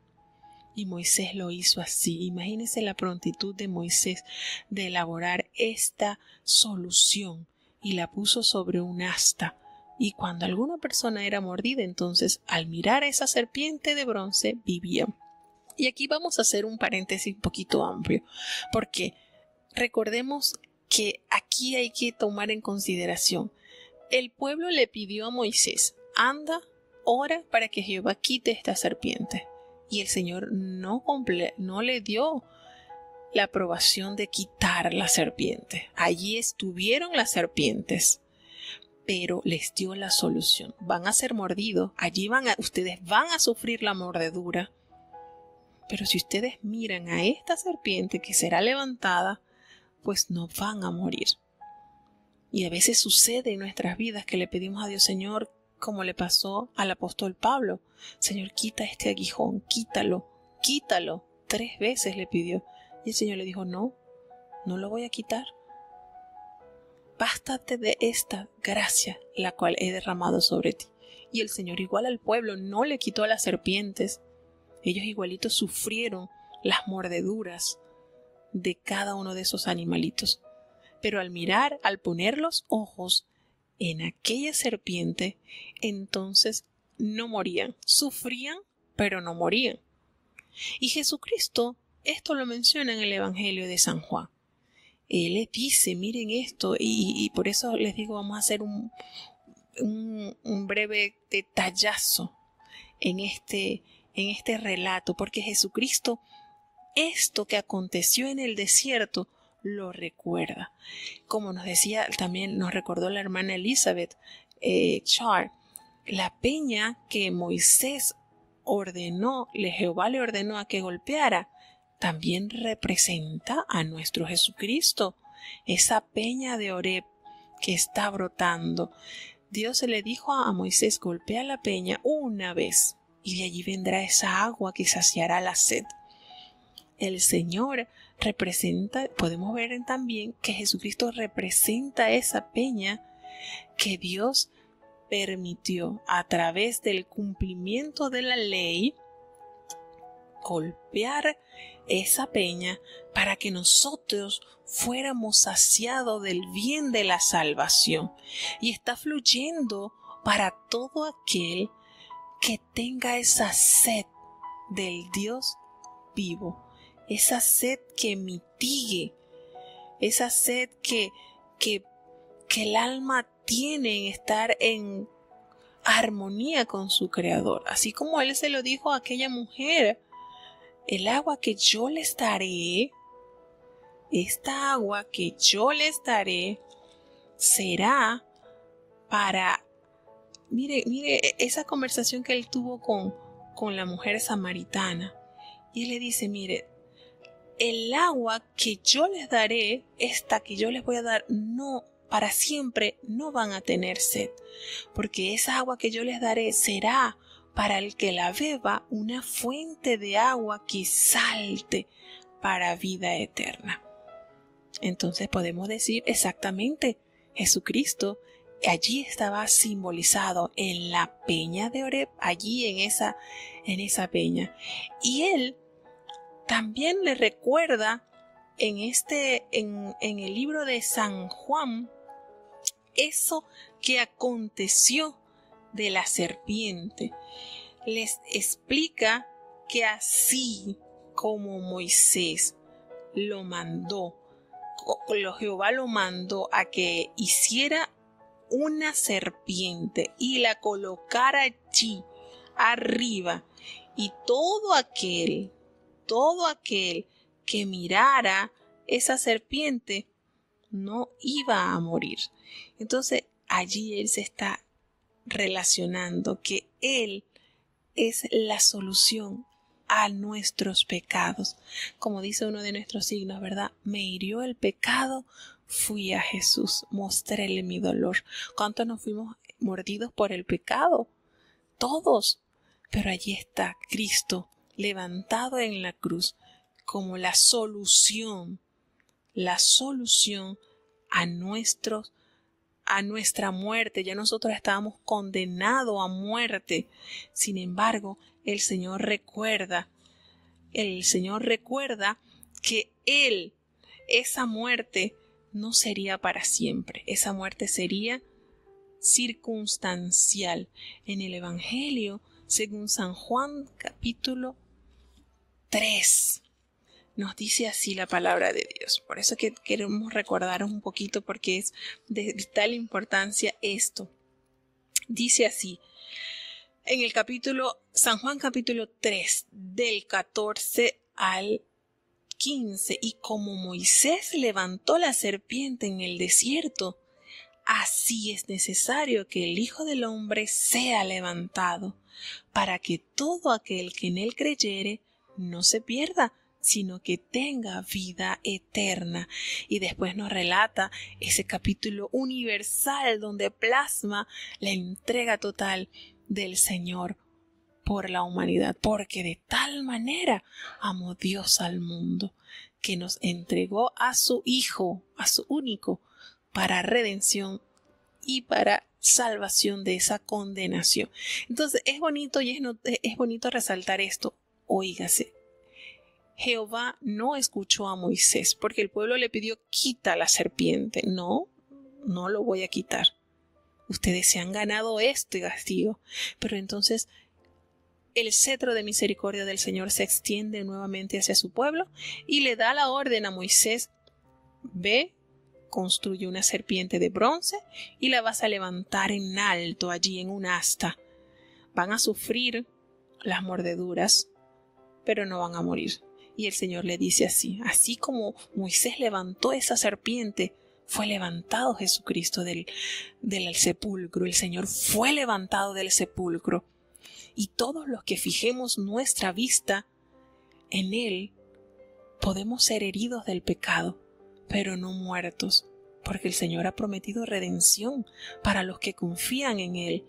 Y Moisés lo hizo así. Imagínense la prontitud de Moisés de elaborar esta solución, y la puso sobre un asta. Y cuando alguna persona era mordida, entonces al mirar a esa serpiente de bronce vivía. Y aquí vamos a hacer un paréntesis un poquito amplio, porque recordemos que aquí hay que tomar en consideración. El pueblo le pidió a Moisés, anda, ora para que Jehová quite esta serpiente. Y el Señor no le dio la aprobación de quitar la serpiente. Allí estuvieron las serpientes, pero les dio la solución. Van a ser mordidos, allí ustedes van a sufrir la mordedura. Pero si ustedes miran a esta serpiente que será levantada, pues no van a morir. Y a veces sucede en nuestras vidas que le pedimos a Dios, Señor, como le pasó al apóstol Pablo, Señor, quita este aguijón, quítalo. 3 veces le pidió. Y el Señor le dijo, no lo voy a quitar. Bástate de esta gracia, la cual he derramado sobre ti. Y el Señor, igual al pueblo, no le quitó a las serpientes. Ellos igualitos sufrieron las mordeduras de cada uno de esos animalitos. Pero al poner los ojos en aquella serpiente, entonces no morían. Sufrían, pero no morían. Y Jesucristo esto lo menciona en el Evangelio de San Juan. Él les dice, miren esto, y por eso les digo, vamos a hacer un breve detallazo en este relato, porque Jesucristo, esto que aconteció en el desierto, lo recuerda. Como nos decía, también nos recordó la hermana Elizabeth Char, la peña que Moisés Jehová le ordenó a que golpeara, también representa a nuestro Jesucristo, esa peña de Oreb que está brotando. Dios se le dijo a Moisés, golpea la peña una vez, y de allí vendrá esa agua que saciará la sed. El Señor podemos ver también que Jesucristo representa esa peña que Dios permitió a través del cumplimiento de la ley golpear esa peña para que nosotros fuéramos saciados del bien de la salvación, y está fluyendo para todo aquel que tenga esa sed del Dios vivo, esa sed que mitigue, esa sed que el alma tiene en estar en armonía con su Creador, así como Él se lo dijo a aquella mujer: el agua que yo les daré, esta agua que yo les daré, será para... Mire esa conversación que él tuvo con la mujer samaritana. Y él le dice, mire, el agua que yo les daré, esta que yo les voy a dar, no, para siempre no van a tener sed, porque esa agua que yo les daré será para el que la beba una fuente de agua que salte para vida eterna. Entonces podemos decir exactamente, Jesucristo allí estaba simbolizado en la peña de Oreb, allí en esa peña. Y él también le recuerda en el libro de San Juan eso que aconteció de la serpiente. Les explica que así como Moisés lo mandó, Jehová lo mandó a que hiciera una serpiente y la colocara allí arriba, y todo aquel que mirara esa serpiente no iba a morir. Entonces allí él se está relacionando que él es la solución a nuestros pecados. Como dice uno de nuestros signos, ¿verdad? Me hirió el pecado, fui a Jesús, mostréle mi dolor. ¿Cuántos nos fuimos mordidos por el pecado? Todos. Pero allí está Cristo levantado en la cruz como la solución a nuestra muerte. Ya nosotros estábamos condenados a muerte. Sin embargo, el Señor recuerda que esa muerte no sería para siempre. Esa muerte sería circunstancial. En el Evangelio, según San Juan, capítulo 3, nos dice así la palabra de Dios. Por eso que queremos recordaros un poquito, porque es de vital importancia esto. Dice así, en el San Juan capítulo 3, del 14 al 15, y como Moisés levantó la serpiente en el desierto, así es necesario que el Hijo del Hombre sea levantado, para que todo aquel que en él creyere no se pierda, sino que tenga vida eterna. Y después nos relata ese capítulo universal donde plasma la entrega total del Señor por la humanidad, porque de tal manera amó Dios al mundo, que nos entregó a su Hijo, a su único, para redención y para salvación de esa condenación. Entonces es bonito es bonito resaltar esto. Óigase, Jehová no escuchó a Moisés porque el pueblo le pidió: quita la serpiente. No lo voy a quitar. Ustedes se han ganado este castigo. Pero entonces el cetro de misericordia del Señor se extiende nuevamente hacia su pueblo y le da la orden a Moisés: ve, construye una serpiente de bronce y la vas a levantar en alto allí en un asta. Van a sufrir las mordeduras, pero no van a morir. Y el Señor le dice así como Moisés levantó esa serpiente, fue levantado Jesucristo del sepulcro. El Señor fue levantado del sepulcro. Y todos los que fijemos nuestra vista en Él, podemos ser heridos del pecado, pero no muertos, porque el Señor ha prometido redención para los que confían en Él.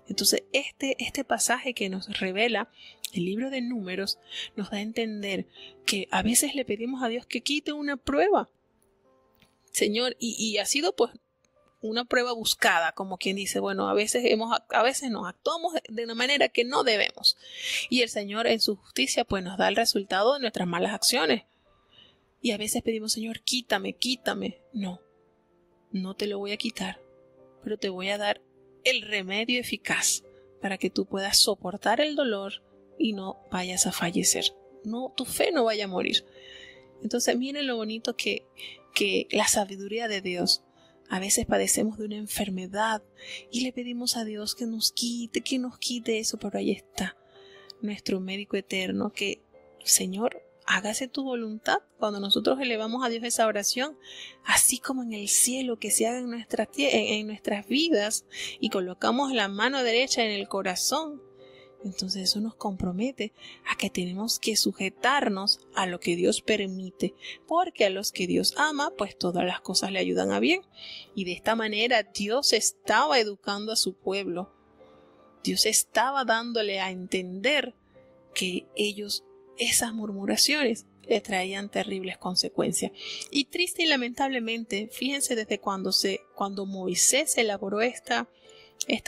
Entonces este pasaje que nos revela el libro de Números nos da a entender que a veces le pedimos a Dios que quite una prueba, Señor, y ha sido pues una prueba buscada, como quien dice, bueno, a veces nos actuamos de una manera que no debemos, y el Señor en su justicia pues nos da el resultado de nuestras malas acciones. Y a veces pedimos: Señor, quítame. No te lo voy a quitar, pero te voy a dar el remedio eficaz para que tú puedas soportar el dolor y no vayas a fallecer. No, tu fe no vaya a morir. Entonces miren lo bonito que la sabiduría de Dios. A veces padecemos de una enfermedad y le pedimos a Dios que nos quite eso, pero ahí está nuestro médico eterno, que: Señor, hágase tu voluntad. Cuando nosotros elevamos a Dios esa oración, así como en el cielo, que se haga en nuestras vidas, y colocamos la mano derecha en el corazón, entonces eso nos compromete a que tenemos que sujetarnos a lo que Dios permite, porque a los que Dios ama, pues todas las cosas le ayudan a bien. Y de esta manera Dios estaba educando a su pueblo. Dios estaba dándole a entender que esas murmuraciones le traían terribles consecuencias. Y triste y lamentablemente, fíjense desde cuando Moisés elaboró esta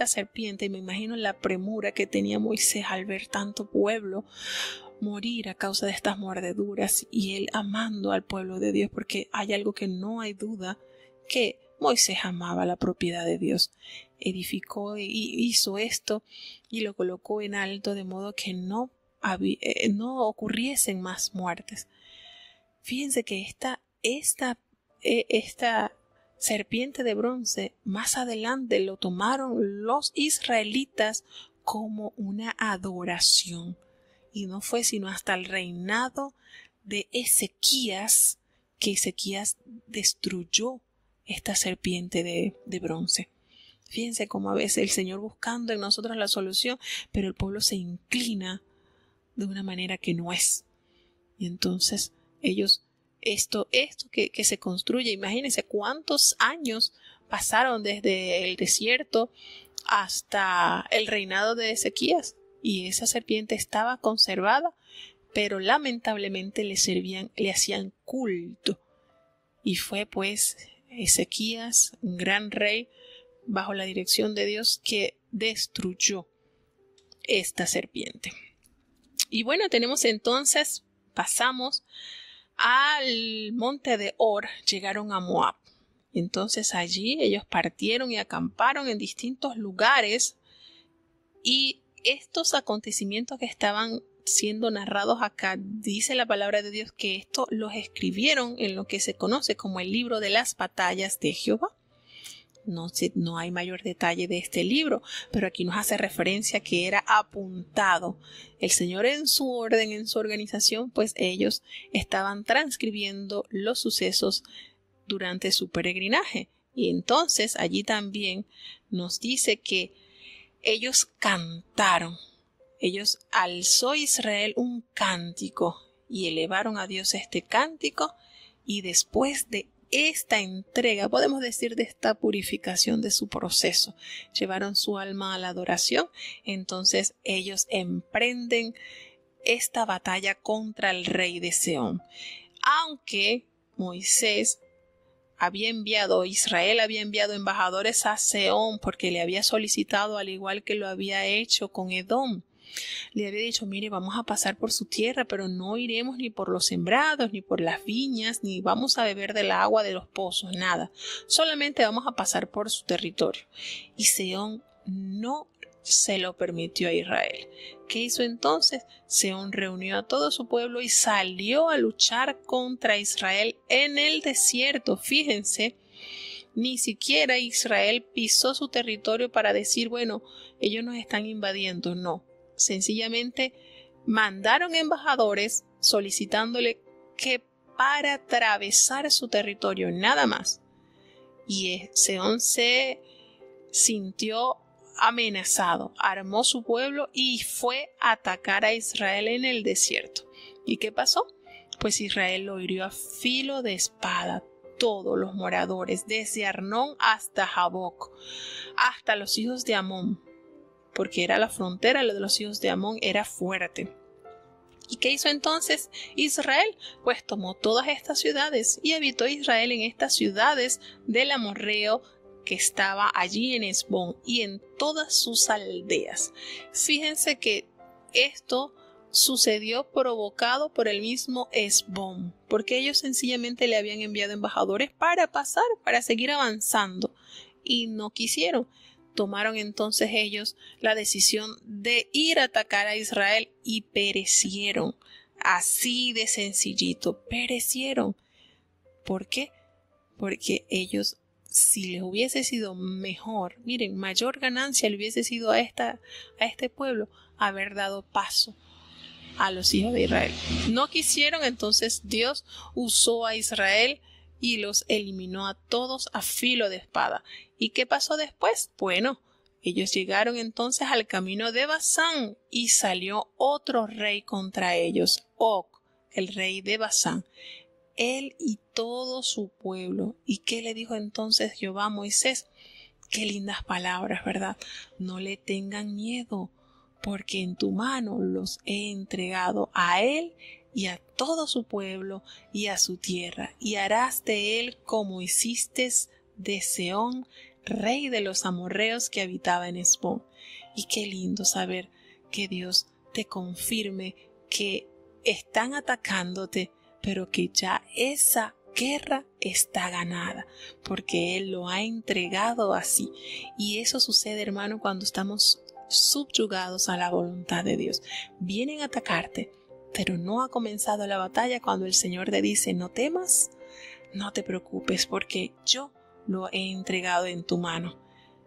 serpiente, me imagino la premura que tenía Moisés al ver tanto pueblo morir a causa de estas mordeduras y él amando al pueblo de Dios, porque hay algo que no hay duda, que Moisés amaba la propiedad de Dios. Edificó y hizo esto y lo colocó en alto de modo que no ocurriesen más muertes. Fíjense que esta serpiente de bronce más adelante lo tomaron los israelitas como una adoración. Y no fue sino hasta el reinado de Ezequías que Ezequías destruyó esta serpiente de bronce. Fíjense cómo a veces el Señor buscando en nosotros la solución, pero el pueblo se inclina de una manera que no es. Y entonces ellos, esto que se construye, imagínense cuántos años pasaron desde el desierto hasta el reinado de Ezequías. Y esa serpiente estaba conservada, pero lamentablemente le hacían culto. Y fue pues Ezequías, un gran rey, bajo la dirección de Dios, que destruyó esta serpiente. Y bueno, pasamos al monte de Or, llegaron a Moab. Entonces allí ellos partieron y acamparon en distintos lugares, y estos acontecimientos que estaban siendo narrados acá, dice la palabra de Dios que esto los escribieron en lo que se conoce como el libro de las batallas de Jehová. No hay mayor detalle de este libro, pero aquí nos hace referencia que era apuntado. El Señor en su orden, en su organización, pues ellos estaban transcribiendo los sucesos durante su peregrinaje. Y entonces allí también nos dice que ellos cantaron. Ellos alzó Israel un cántico y elevaron a Dios este cántico, y después de esta entrega, podemos decir de esta purificación de su proceso, llevaron su alma a la adoración. Entonces ellos emprenden esta batalla contra el rey de Sehón. Aunque Israel había enviado embajadores a Sehón porque le había solicitado, al igual que lo había hecho con Edom, le había dicho: mire, vamos a pasar por su tierra, pero no iremos ni por los sembrados, ni por las viñas, ni vamos a beber del agua de los pozos, nada. Solamente vamos a pasar por su territorio. Y Sehón no se lo permitió a Israel. ¿Qué hizo entonces? Sehón reunió a todo su pueblo y salió a luchar contra Israel en el desierto. Fíjense, ni siquiera Israel pisó su territorio para decir: bueno, ellos nos están invadiendo. No. Sencillamente mandaron embajadores solicitándole que para atravesar su territorio, nada más. Y Sehón se sintió amenazado, armó su pueblo y fue a atacar a Israel en el desierto. ¿Y qué pasó? Pues Israel lo hirió a filo de espada, todos los moradores, desde Arnón hasta Jaboc, hasta los hijos de Amón, porque era la frontera, lo de los hijos de Amón era fuerte. ¿Y qué hizo entonces Israel? Pues tomó todas estas ciudades y habitó Israel en estas ciudades del amorreo que estaba allí en Hesbón y en todas sus aldeas. Fíjense que esto sucedió provocado por el mismo Hesbón, porque ellos sencillamente le habían enviado embajadores para pasar, para seguir avanzando, y no quisieron. Tomaron entonces ellos la decisión de ir a atacar a Israel y perecieron. Así de sencillito, perecieron. ¿Por qué? Porque ellos, si les hubiese sido mejor, miren, mayor ganancia le hubiese sido a este pueblo haber dado paso a los hijos de Israel. No quisieron, entonces Dios usó a Israel y los eliminó a todos a filo de espada. ¿Y qué pasó después? Bueno, ellos llegaron entonces al camino de Basán y salió otro rey contra ellos, Og, el rey de Basán, él y todo su pueblo. ¿Y qué le dijo entonces Jehová a Moisés? Qué lindas palabras, ¿verdad? No le tengan miedo, porque en tu mano los he entregado a él y a todo su pueblo y a su tierra, y harás de él como hiciste de Sehón, rey de los amorreos que habitaba en Hesbón. Y qué lindo saber que Dios te confirme que están atacándote, pero que ya esa guerra está ganada, porque Él lo ha entregado así. Y eso sucede, hermano, cuando estamos subyugados a la voluntad de Dios. Vienen a atacarte, pero no ha comenzado la batalla cuando el Señor te dice: no temas, no te preocupes, porque yo lo he entregado en tu mano.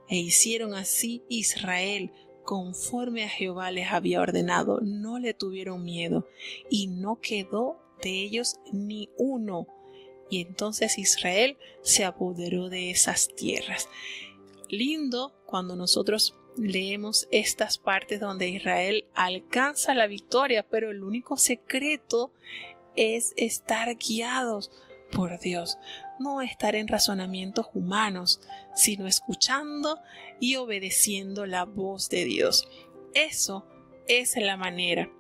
E hicieron así Israel conforme a Jehová les había ordenado. No le tuvieron miedo y no quedó de ellos ni uno. Y entonces Israel se apoderó de esas tierras. Lindo cuando nosotros leemos estas partes donde Israel alcanza la victoria, pero el único secreto es estar guiados por Dios, no estar en razonamientos humanos, sino escuchando y obedeciendo la voz de Dios. Eso es la manera.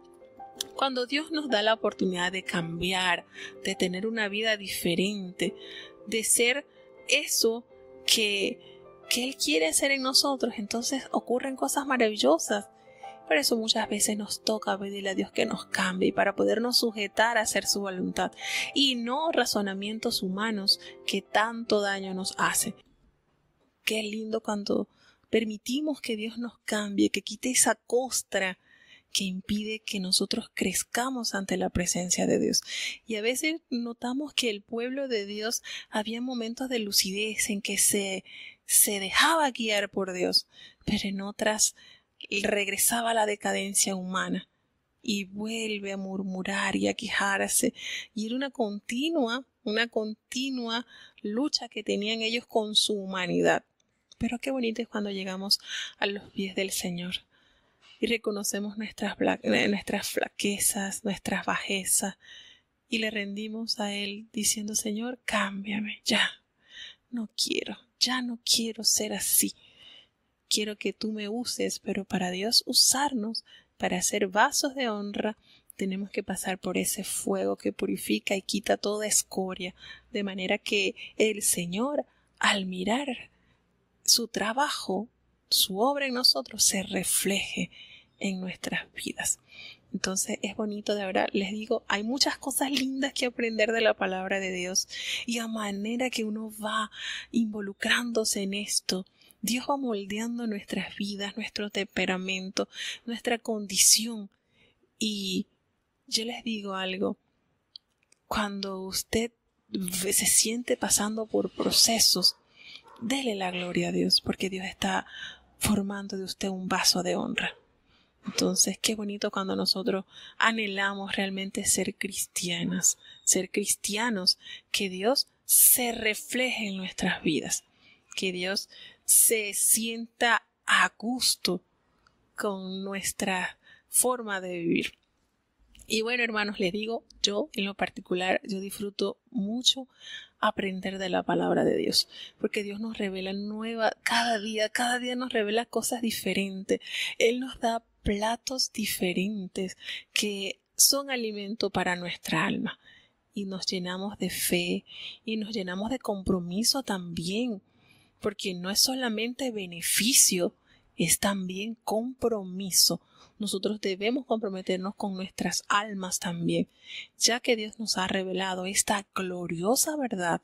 Cuando Dios nos da la oportunidad de cambiar, de tener una vida diferente, de ser eso que Él quiere hacer en nosotros, entonces ocurren cosas maravillosas. Por eso muchas veces nos toca pedirle a Dios que nos cambie para podernos sujetar a hacer su voluntad y no razonamientos humanos que tanto daño nos hacen. Qué lindo cuando permitimos que Dios nos cambie, que quite esa costra que impide que nosotros crezcamos ante la presencia de Dios. Y a veces notamos que el pueblo de Dios había momentos de lucidez en que se dejaba guiar por Dios, pero en otras regresaba a la decadencia humana y vuelve a murmurar y a quejarse. Y era una continua lucha que tenían ellos con su humanidad. Pero qué bonito es cuando llegamos a los pies del Señor y reconocemos nuestras flaquezas, nuestras bajezas, y le rendimos a Él diciendo: Señor, cámbiame, ya no quiero ser así. Quiero que tú me uses, pero para Dios usarnos, para ser vasos de honra, tenemos que pasar por ese fuego que purifica y quita toda escoria, de manera que el Señor, al mirar su trabajo, su obra en nosotros, se refleje en nuestras vidas. Entonces es bonito, de verdad, les digo, hay muchas cosas lindas que aprender de la palabra de Dios, y a manera que uno va involucrándose en esto, Dios va moldeando nuestras vidas, nuestro temperamento, nuestra condición. Y yo les digo algo: cuando usted se siente pasando por procesos, dele la gloria a Dios, porque Dios está formando de usted un vaso de honra. Entonces, qué bonito cuando nosotros anhelamos realmente ser cristianos, que Dios se refleje en nuestras vidas, que Dios se sienta a gusto con nuestra forma de vivir. Y bueno, hermanos, les digo, yo en lo particular, yo disfruto mucho aprender de la palabra de Dios, porque Dios nos revela cada día nos revela cosas diferentes. Él nos da platos diferentes que son alimento para nuestra alma, y nos llenamos de fe y nos llenamos de compromiso también, porque no es solamente beneficio, es también compromiso. Nosotros debemos comprometernos con nuestras almas también, ya que Dios nos ha revelado esta gloriosa verdad.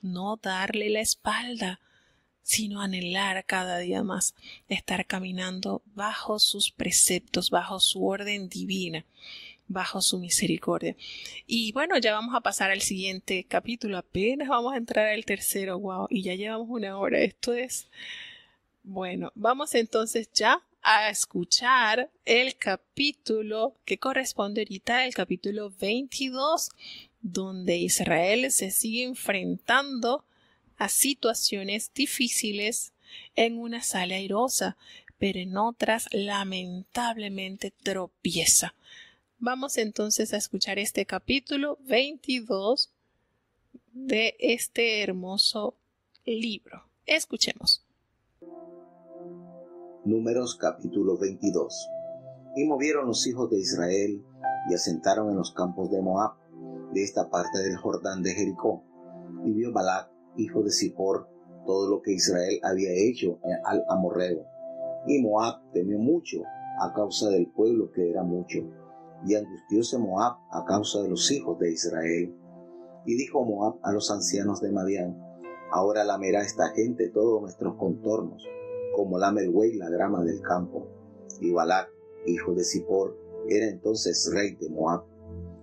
No darle la espalda, sino anhelar cada día más estar caminando bajo sus preceptos, bajo su orden divina, bajo su misericordia. Y bueno, ya vamos a pasar al siguiente capítulo. Apenas vamos a entrar al tercero. Wow, y ya llevamos 1 hora. Esto es... Bueno, vamos entonces ya a escuchar el capítulo que corresponde ahorita, el capítulo 22, donde Israel se sigue enfrentando a situaciones difíciles en una sala airosa, pero en otras lamentablemente tropieza. Vamos entonces a escuchar este capítulo 22 de este hermoso libro. Escuchemos. Números capítulo 22. Y movieron los hijos de Israel y asentaron en los campos de Moab, de esta parte del Jordán de Jericó. Y vio Balac, hijo de Zippor, todo lo que Israel había hecho al amorreo. Y Moab temió mucho a causa del pueblo, que era mucho, y angustióse Moab a causa de los hijos de Israel. Y dijo Moab a los ancianos de Madián: ahora lamerá esta gente todos nuestros contornos, como lame el buey la grama del campo. Y Balac, hijo de Zippor, era entonces rey de Moab.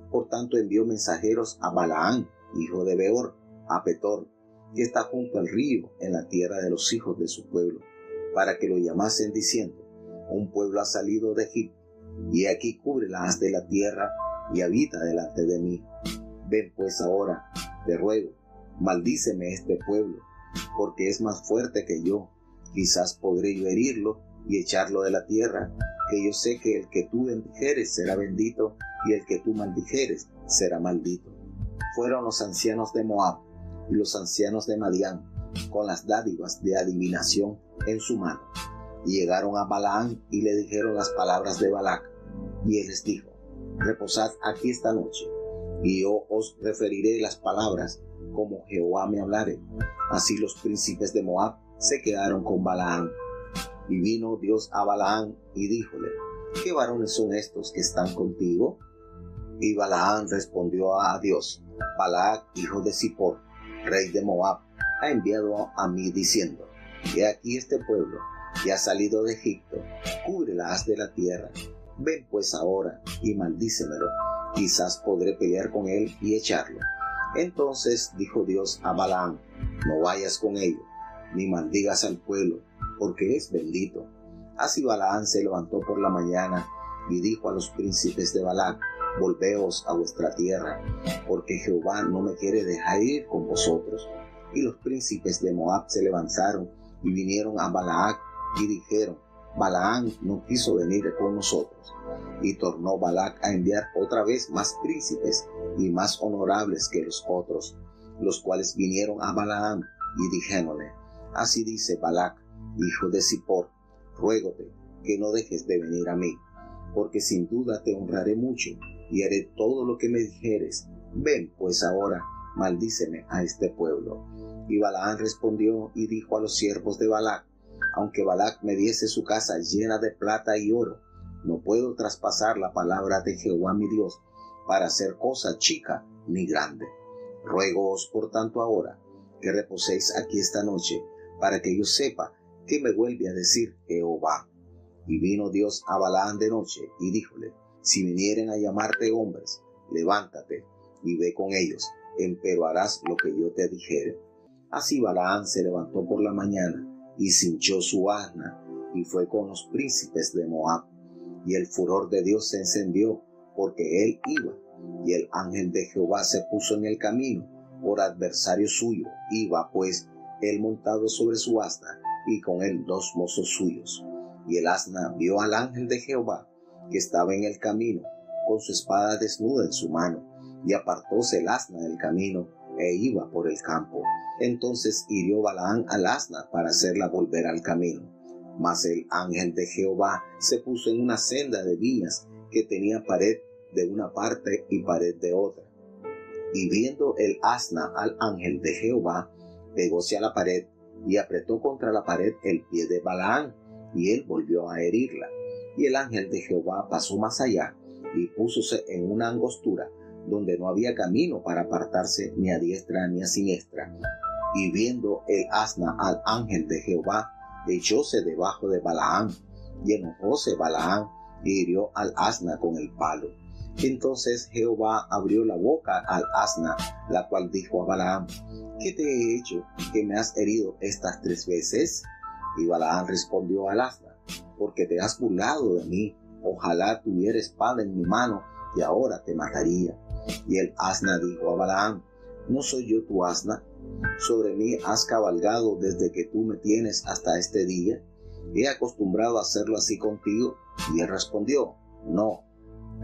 Por tanto envió mensajeros a Balaán, hijo de Beor, a Petor, que está junto al río, en la tierra de los hijos de su pueblo, para que lo llamasen diciendo: un pueblo ha salido de Egipto, y aquí cubre la haz de la tierra, y habita delante de mí. Ven pues ahora, te ruego, maldíceme este pueblo, porque es más fuerte que yo. Quizás podré yo herirlo y echarlo de la tierra, que yo sé que el que tú bendijeres será bendito, y el que tú maldijeres será maldito. Fueron los ancianos de Moab y los ancianos de Madián, con las dádivas de adivinación en su mano, y llegaron a Balaán y le dijeron las palabras de Balac. Y él les dijo: reposad aquí esta noche, y yo os referiré las palabras como Jehová me hablare. Así los príncipes de Moab se quedaron con Balaán. Y vino Dios a Balaán y díjole: ¿qué varones son estos que están contigo? Y Balaán respondió a Dios: Balac, hijo de Zippor, rey de Moab, ha enviado a mí diciendo: he aquí este pueblo que ha salido de Egipto, cubre la haz de la tierra. Ven pues ahora y maldícemelo, quizás podré pelear con él y echarlo. Entonces dijo Dios a Balaam: no vayas con ellos, ni maldigas al pueblo, porque es bendito. Así Balaam se levantó por la mañana y dijo a los príncipes de Balac: volveos a vuestra tierra, porque Jehová no me quiere dejar ir con vosotros. Y los príncipes de Moab se levantaron y vinieron a Balac y dijeron: Balaam no quiso venir con nosotros. Y tornó Balac a enviar otra vez más príncipes y más honorables que los otros, los cuales vinieron a Balaam y dijéronle: así dice Balac, hijo de Zippor, ruégote que no dejes de venir a mí, porque sin duda te honraré mucho y haré todo lo que me dijeres. Ven pues ahora, maldíceme a este pueblo. Y Balaam respondió y dijo a los siervos de Balac: aunque Balac me diese su casa llena de plata y oro, no puedo traspasar la palabra de Jehová mi Dios para hacer cosa chica ni grande. Ruégoos por tanto ahora que reposéis aquí esta noche, para que yo sepa qué me vuelve a decir Jehová. Y vino Dios a Balaam de noche y díjole: si vinieren a llamarte hombres, levántate y ve con ellos, empero harás lo que yo te dijere. Así Balaam se levantó por la mañana y cinchó su asna y fue con los príncipes de Moab. Y el furor de Dios se encendió porque él iba, y el ángel de Jehová se puso en el camino por adversario suyo. Iba pues él montado sobre su asna y con él 2 mozos suyos. Y el asna vio al ángel de Jehová que estaba en el camino con su espada desnuda en su mano, y apartóse el asna del camino e iba por el campo. Entonces hirió Balaam al asna para hacerla volver al camino. Mas el ángel de Jehová se puso en una senda de viñas que tenía pared de una parte y pared de otra. Y viendo el asna al ángel de Jehová, pegóse a la pared y apretó contra la pared el pie de Balaam, y él volvió a herirla. Y el ángel de Jehová pasó más allá y púsose en una angostura donde no había camino para apartarse ni a diestra ni a siniestra. Y viendo el asna al ángel de Jehová, echóse debajo de Balaam, y enojóse Balaam y hirió al asna con el palo. Entonces Jehová abrió la boca al asna, la cual dijo a Balaam: ¿qué te he hecho que me has herido estas 3 veces? Y Balaam respondió al asna: porque te has burlado de mí. Ojalá tuviera espada en mi mano, y ahora te mataría. Y el asna dijo a Balaam: ¿no soy yo tu asna? Sobre mí has cabalgado desde que tú me tienes hasta este día. ¿He acostumbrado a hacerlo así contigo? Y él respondió: no.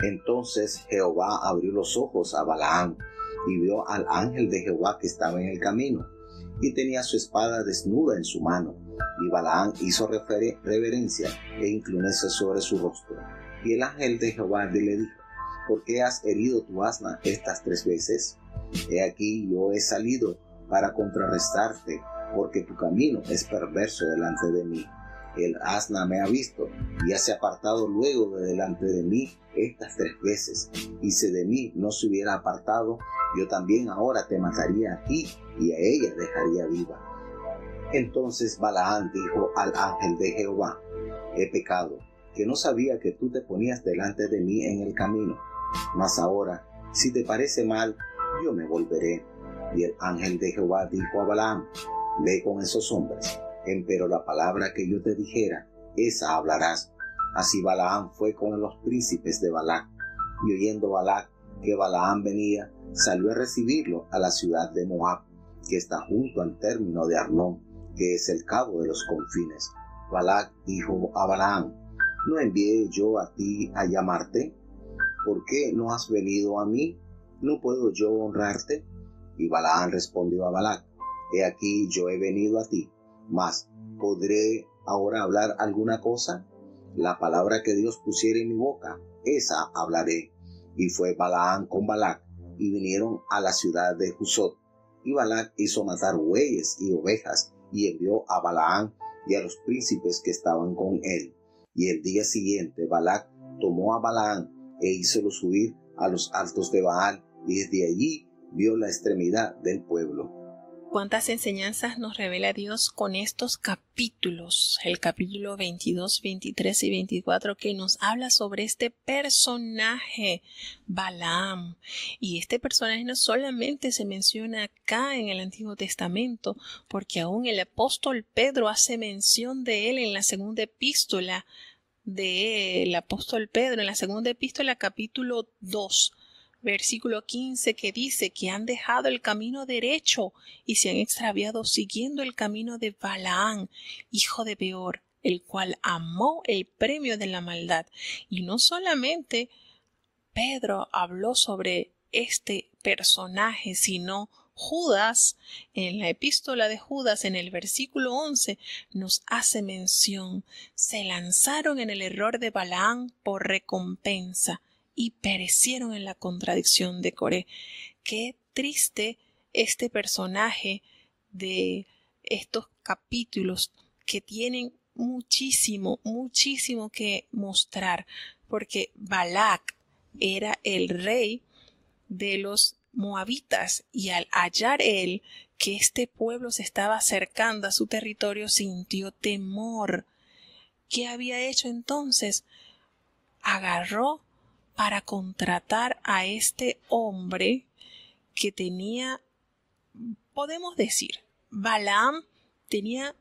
Entonces Jehová abrió los ojos a Balaam, y vio al ángel de Jehová que estaba en el camino, y tenía su espada desnuda en su mano. Y Balaam hizo reverencia e inclinóse sobre su rostro. Y el ángel de Jehová le dijo: ¿por qué has herido tu asna estas 3 veces? He aquí yo he salido para contrarrestarte, porque tu camino es perverso delante de mí. El asna me ha visto y ya se ha apartado luego de delante de mí estas 3 veces. Y si de mí no se hubiera apartado, yo también ahora te mataría a ti y a ella dejaría viva. Entonces Balaam dijo al ángel de Jehová: he pecado, que no sabía que tú te ponías delante de mí en el camino. Mas ahora, si te parece mal, yo me volveré. Y el ángel de Jehová dijo a Balaam: ve con esos hombres, empero la palabra que yo te dijera, esa hablarás. Así Balaam fue con los príncipes de Balac, y oyendo Balac que Balaam venía, salió a recibirlo a la ciudad de Moab, que está junto al término de Arnón, que es el cabo de los confines. Balac dijo a Balaam: ¿no envié yo a ti a llamarte? ¿Por qué no has venido a mí? ¿No puedo yo honrarte? Y Balaam respondió a Balac: he aquí yo he venido a ti, mas ¿podré ahora hablar alguna cosa? La palabra que Dios pusiere en mi boca, esa hablaré. Y fue Balaam con Balac, y vinieron a la ciudad de Jusot. Y Balac hizo matar bueyes y ovejas, y envió a Balaam y a los príncipes que estaban con él. Y el día siguiente Balac tomó a Balaam e hízolo subir a los altos de Baal, y desde allí vio la extremidad del pueblo. ¿Cuántas enseñanzas nos revela Dios con estos capítulos? El capítulo 22, 23 y 24 que nos habla sobre este personaje, Balaam. Y este personaje no solamente se menciona acá en el Antiguo Testamento, porque aún el apóstol Pedro hace mención de él en la segunda epístola del apóstol Pedro, en la segunda epístola capítulo 2. Versículo 15, que dice que han dejado el camino derecho y se han extraviado siguiendo el camino de Balaam, hijo de Beor, el cual amó el premio de la maldad. Y no solamente Pedro habló sobre este personaje, sino Judas, en la epístola de Judas, en el versículo 11, nos hace mención: se lanzaron en el error de Balaam por recompensa y perecieron en la contradicción de Coré. Qué triste este personaje de estos capítulos, que tienen muchísimo que mostrar, porque Balac era el rey de los moabitas, y al hallar él que este pueblo se estaba acercando a su territorio, sintió temor. ¿Qué había hecho entonces? Agarró para contratar a este hombre que tenía, podemos decir, Balaam tenía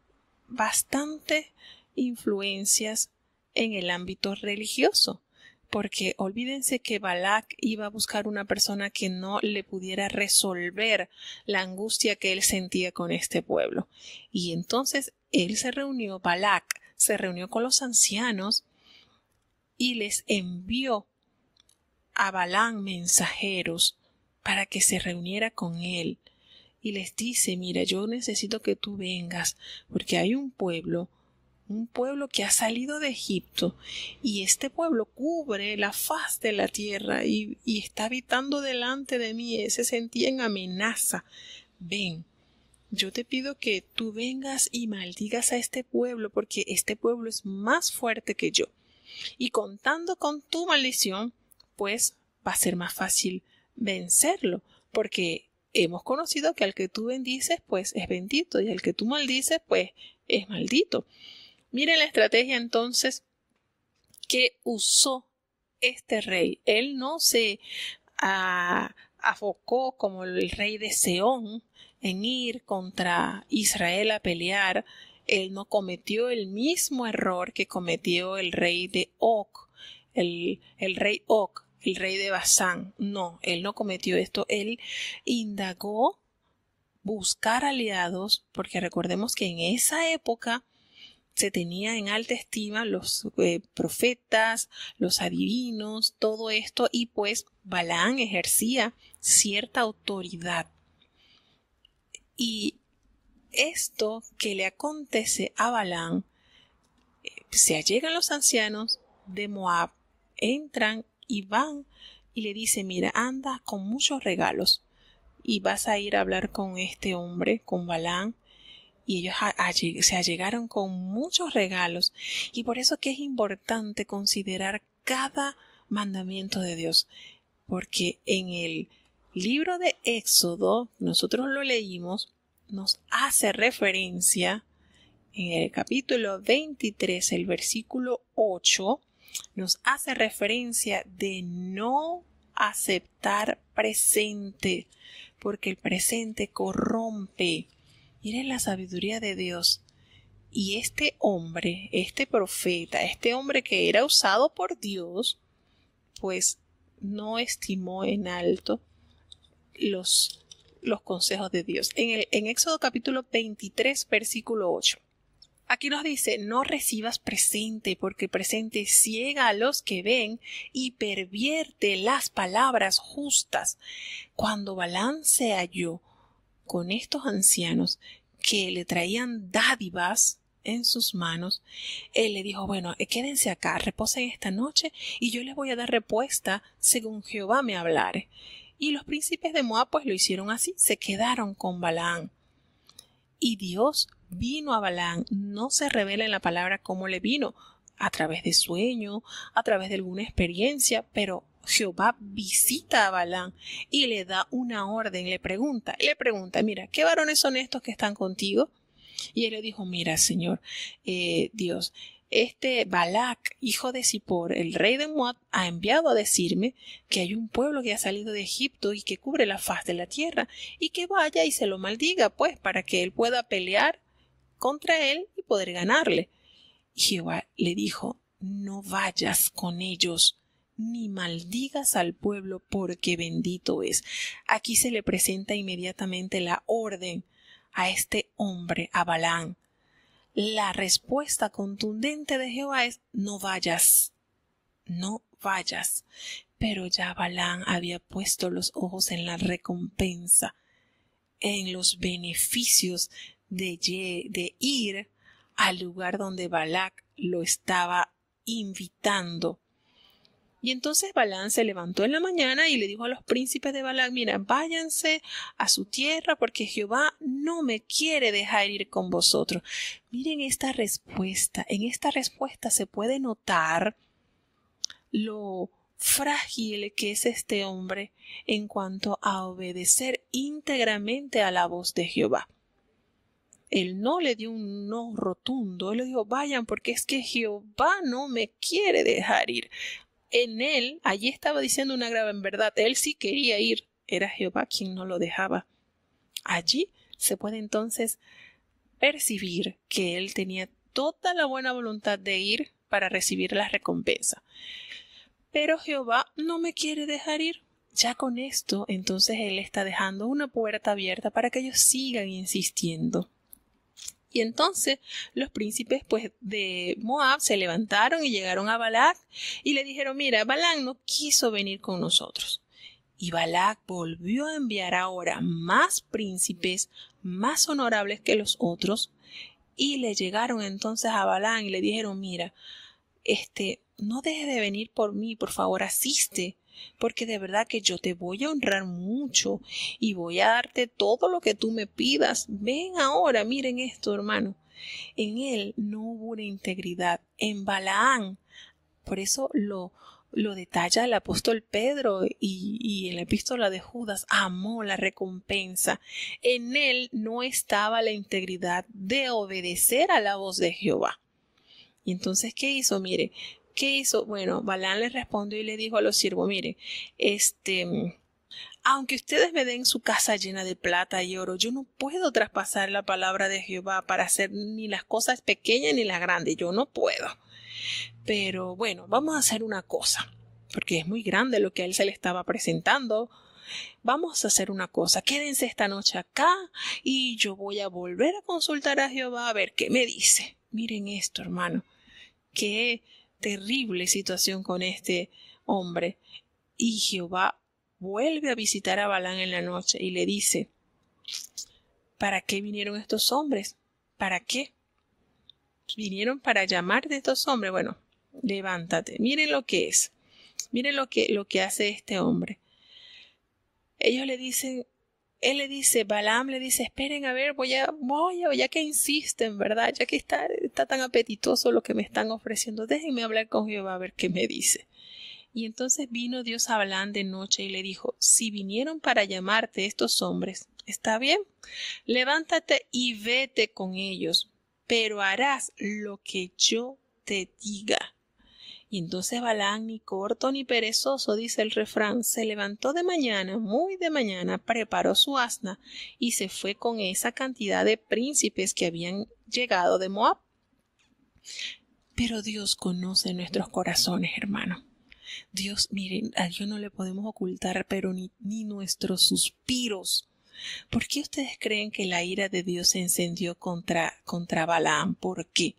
bastantes influencias en el ámbito religioso, porque olvídense que Balac iba a buscar una persona que no le pudiera resolver la angustia que él sentía con este pueblo. Y entonces Balac se reunió con los ancianos y les envió a Balaam mensajeros para que se reuniera con él, y les dice: mira, yo necesito que tú vengas, porque hay un pueblo que ha salido de Egipto, y este pueblo cubre la faz de la tierra y está habitando delante de mí. Se sentía en amenaza. Ven, yo te pido que tú vengas y maldigas a este pueblo, porque este pueblo es más fuerte que yo, y contando con tu maldición, pues va a ser más fácil vencerlo, porque hemos conocido que al que tú bendices, pues es bendito, y al que tú maldices, pues es maldito. Miren la estrategia entonces que usó este rey. Él no se afocó como el rey de Seón en ir contra Israel a pelear. Él no cometió el mismo error que cometió el rey de Og, el rey Og, el rey de Basán. No, él no cometió esto. Él indagó buscar aliados, porque recordemos que en esa época se tenía en alta estima los profetas, los adivinos, todo esto, y pues Balaam ejercía cierta autoridad. Y esto que le acontece a Balaam, se allegan los ancianos de Moab, entran y van y le dice, mira, anda con muchos regalos y vas a ir a hablar con este hombre, con Balaam. Y ellos se allegaron con muchos regalos. Y por eso que es importante considerar cada mandamiento de Dios. Porque en el libro de Éxodo, nosotros lo leímos, nos hace referencia en el capítulo 23, el versículo 8, nos hace referencia de no aceptar presente, porque el presente corrompe. Miren la sabiduría de Dios. Y este hombre, este profeta, este hombre que era usado por Dios, pues no estimó en alto los consejos de Dios. En Éxodo capítulo 23, versículo 8. Aquí nos dice, no recibas presente, porque presente ciega a los que ven y pervierte las palabras justas. Cuando Balaam se halló con estos ancianos que le traían dádivas en sus manos, él le dijo, bueno, quédense acá, reposen esta noche y yo les voy a dar respuesta según Jehová me hablare. Y los príncipes de Moab pues lo hicieron así, se quedaron con Balaam. Y Dios vino a Balaam, no se revela en la palabra cómo le vino, a través de sueño, a través de alguna experiencia, pero Jehová visita a Balaam y le da una orden, le pregunta, mira, ¿qué varones son estos que están contigo? Y él le dijo, mira, Señor, Dios, este Balac, hijo de Zippor, el rey de Moab, ha enviado a decirme que hay un pueblo que ha salido de Egipto y que cubre la faz de la tierra, y que vaya y se lo maldiga, pues, para que él pueda pelear contra él y poder ganarle. Y Jehová le dijo, no vayas con ellos, ni maldigas al pueblo, porque bendito es. Aquí se le presenta inmediatamente la orden a este hombre, a Balaam. La respuesta contundente de Jehová es, no vayas, no vayas. Pero ya Balaam había puesto los ojos en la recompensa, en los beneficios de ir al lugar donde Balac lo estaba invitando. Y entonces Balaam se levantó en la mañana y le dijo a los príncipes de Balac, mira, váyanse a su tierra porque Jehová no me quiere dejar ir con vosotros. Miren esta respuesta. En esta respuesta se puede notar lo frágil que es este hombre en cuanto a obedecer íntegramente a la voz de Jehová. Él no le dio un no rotundo, él le dijo, vayan porque es que Jehová no me quiere dejar ir. En él, allí estaba diciendo una grave verdad, él sí quería ir, era Jehová quien no lo dejaba. Allí se puede entonces percibir que él tenía toda la buena voluntad de ir para recibir la recompensa. Pero Jehová no me quiere dejar ir. Ya con esto, entonces él está dejando una puerta abierta para que ellos sigan insistiendo. Y entonces los príncipes pues de Moab se levantaron y llegaron a Balac y le dijeron, mira, Balaam no quiso venir con nosotros. Y Balac volvió a enviar ahora más príncipes, más honorables que los otros, y le llegaron entonces a Balaam y le dijeron, mira, no dejes de venir por mí, por favor, asiste, porque de verdad que yo te voy a honrar mucho y voy a darte todo lo que tú me pidas. Ven ahora, miren esto, hermano. En él no hubo una integridad. En Balaam, por eso lo detalla el apóstol Pedro y en la epístola de Judas, amó la recompensa. En él no estaba la integridad de obedecer a la voz de Jehová. Y entonces, ¿qué hizo? Mire, ¿qué hizo? Bueno, Balaam le respondió y le dijo a los siervos, mire, aunque ustedes me den su casa llena de plata y oro, yo no puedo traspasar la palabra de Jehová para hacer ni las cosas pequeñas ni las grandes, yo no puedo. Pero bueno, vamos a hacer una cosa, porque es muy grande lo que a él se le estaba presentando. Vamos a hacer una cosa, quédense esta noche acá y yo voy a volver a consultar a Jehová a ver qué me dice. Miren esto, hermano, qué terrible situación con este hombre. Y Jehová vuelve a visitar a Balaam en la noche y le dice, ¿para qué vinieron estos hombres? ¿Para qué? ¿Vinieron para llamar de estos hombres? Bueno, levántate, miren lo que es. Miren lo que hace este hombre. Él le dice, Balaam le dice, esperen a ver, ya que insisten, ¿verdad? Ya que está tan apetitoso lo que me están ofreciendo, déjenme hablar con Jehová a ver qué me dice. Y entonces vino Dios a Balaam de noche y le dijo, si vinieron para llamarte estos hombres, ¿está bien? Levántate y vete con ellos, pero harás lo que yo te diga. Y entonces Balaam, ni corto ni perezoso, dice el refrán, se levantó de mañana, muy de mañana, preparó su asna y se fue con esa cantidad de príncipes que habían llegado de Moab. Pero Dios conoce nuestros corazones, hermano. Dios, miren, a Dios no le podemos ocultar, pero ni nuestros suspiros. ¿Por qué ustedes creen que la ira de Dios se encendió contra Balaam? ¿Por qué?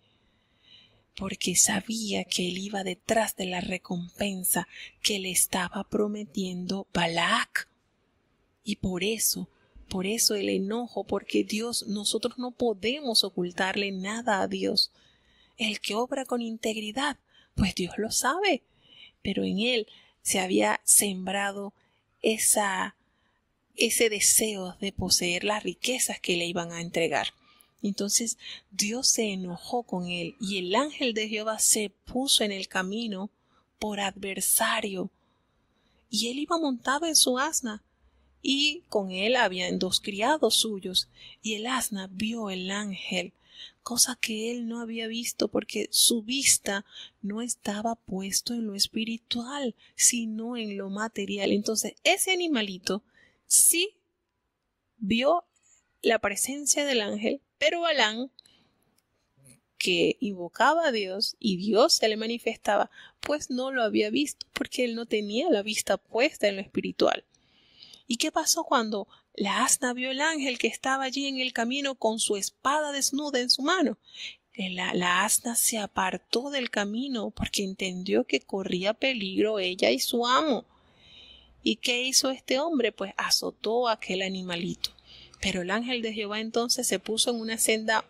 Porque sabía que él iba detrás de la recompensa que le estaba prometiendo Balac. Y por eso el enojo, porque nosotros no podemos ocultarle nada a Dios. El que obra con integridad, pues Dios lo sabe, pero en él se había sembrado ese deseo de poseer las riquezas que le iban a entregar. Entonces Dios se enojó con él y el ángel de Jehová se puso en el camino por adversario. Y él iba montado en su asna y con él habían 2 criados suyos. Y el asna vio el ángel, cosa que él no había visto porque su vista no estaba puesto en lo espiritual, sino en lo material. Entonces ese animalito sí vio la presencia del ángel, pero Balaam, que invocaba a Dios y Dios se le manifestaba, pues no lo había visto porque él no tenía la vista puesta en lo espiritual. ¿Y qué pasó cuando la asna vio el ángel que estaba allí en el camino con su espada desnuda en su mano? La asna se apartó del camino porque entendió que corría peligro ella y su amo. ¿Y qué hizo este hombre? Pues azotó a aquel animalito. Pero el ángel de Jehová entonces se puso en una senda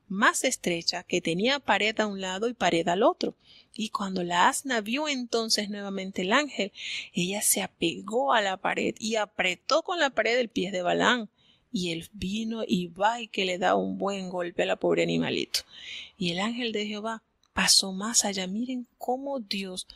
más estrecha que tenía pared a un lado y pared al otro. Y cuando la asna vio entonces nuevamente el ángel, ella se apegó a la pared y apretó con la pared el pie de Balaam. Y él vino y va y que le da un buen golpe a la pobre animalito. Y el ángel de Jehová pasó más allá. Miren cómo Dios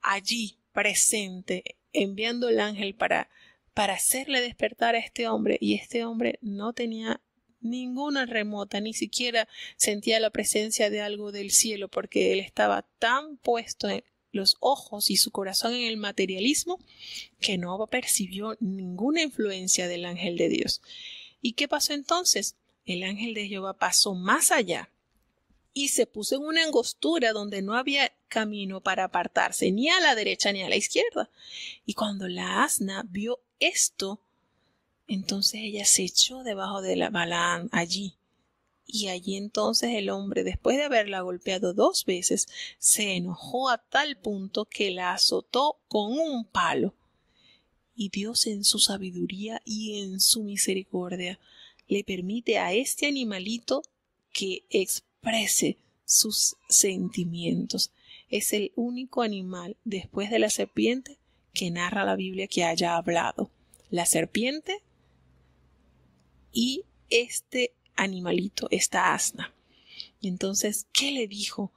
allí presente, enviando el ángel para hacerle despertar a este hombre, y este hombre no tenía ninguna remota, ni siquiera sentía la presencia de algo del cielo, porque él estaba tan puesto en los ojos y su corazón en el materialismo que no percibió ninguna influencia del ángel de Dios. ¿Y qué pasó entonces? El ángel de Jehová pasó más allá y se puso en una angostura donde no había camino para apartarse ni a la derecha ni a la izquierda. Y cuando la asna vio esto, entonces ella se echó debajo de la Balaam allí. Y allí entonces el hombre, después de haberla golpeado 2 veces, se enojó a tal punto que la azotó con un palo. Y Dios en su sabiduría y en su misericordia le permite a este animalito que exprese sus sentimientos. Es el único animal después de la serpiente que narra la Biblia que haya hablado. La serpiente y este animalito, esta asna. Entonces, ¿qué le dijo?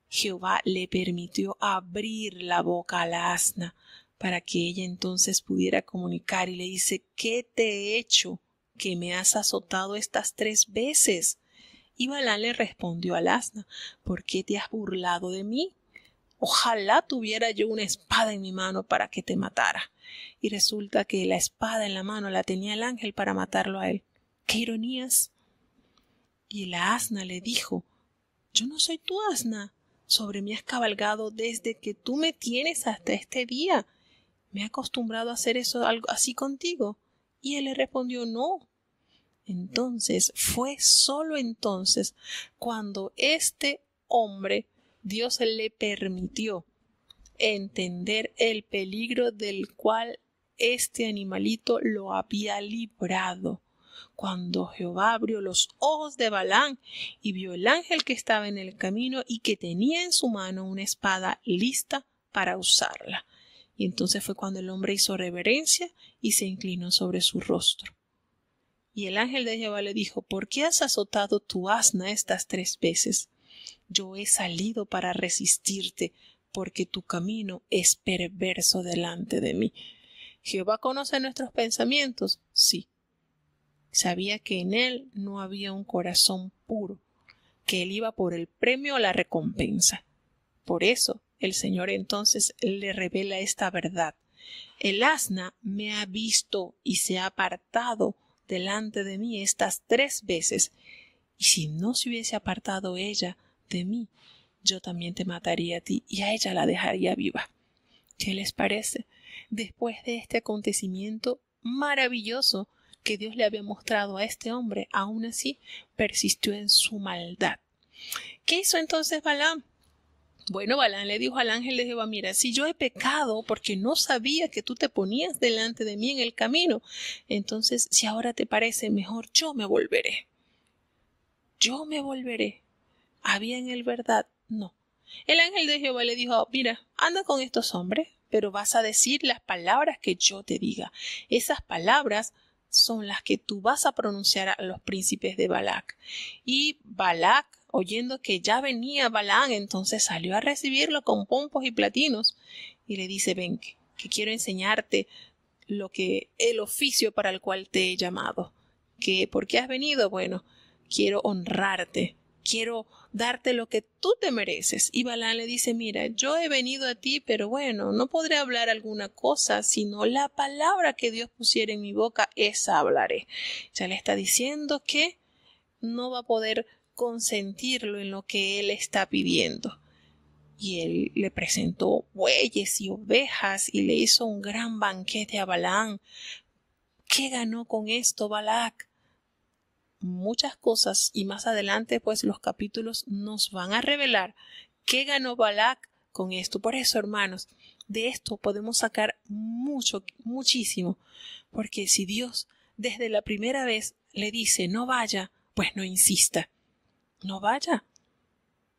Jehová le permitió abrir la boca a la asna para que ella entonces pudiera comunicar y le dice, ¿qué te he hecho que me has azotado estas 3 veces? Y Balaam le respondió al asna, ¿por qué te has burlado de mí? Ojalá tuviera yo una espada en mi mano para que te matara. Y resulta que la espada en la mano la tenía el ángel para matarlo a él. ¡Qué ironías! Y la asna le dijo, yo no soy tu asna, sobre mí has cabalgado desde que tú me tienes hasta este día. ¿Me he acostumbrado a hacer eso algo así contigo? Y él le respondió, no. Entonces, fue solo entonces cuando este hombre, Dios le permitió entender el peligro del cual este animalito lo había librado. cuando Jehová abrió los ojos de Balaam y vio el ángel que estaba en el camino y que tenía en su mano una espada lista para usarla. Y entonces fue cuando el hombre hizo reverencia y se inclinó sobre su rostro. Y el ángel de Jehová le dijo: ¿por qué has azotado tu asna estas 3 veces? Yo he salido para resistirte, porque tu camino es perverso delante de mí. ¿Jehová conoce nuestros pensamientos? Sí. Sabía que en él no había un corazón puro, que él iba por el premio o la recompensa. Por eso el Señor entonces le revela esta verdad: el asna me ha visto y se ha apartado delante de mí estas 3 veces, y si no se hubiese apartado ella de mí, yo también te mataría a ti y a ella la dejaría viva. ¿Qué les parece? Después de este acontecimiento maravilloso que Dios le había mostrado a este hombre, aún así persistió en su maldad. ¿Qué hizo entonces Balaam? Bueno, Balaam le dijo al ángel de Jehová: mira, si yo he pecado porque no sabía que tú te ponías delante de mí en el camino, entonces si ahora te parece mejor, yo me volveré. Yo me volveré. ¿Había en él verdad? No. El ángel de Jehová le dijo: mira, anda con estos hombres, pero vas a decir las palabras que yo te diga. Esas palabras son las que tú vas a pronunciar a los príncipes de Balac. Y Balac, oyendo que ya venía Balaam, entonces salió a recibirlo con pompos y platinos y le dice: ven, que quiero enseñarte el oficio para el cual te he llamado. ¿Por qué has venido? Bueno, quiero honrarte, quiero darte lo que tú te mereces. Y Balaam le dice: mira, yo he venido a ti, pero bueno, no podré hablar alguna cosa, sino la palabra que Dios pusiera en mi boca, esa hablaré. Ya le está diciendo que no va a poder consentirlo en lo que él está pidiendo. Y él le presentó bueyes y ovejas y le hizo un gran banquete a Balaam. ¿Qué ganó con esto Balac? Muchas cosas, y más adelante pues los capítulos nos van a revelar qué ganó Balac con esto. Por eso, hermanos, de esto podemos sacar muchísimo, porque si Dios desde la primera vez le dice no vaya, pues no insista, no vaya.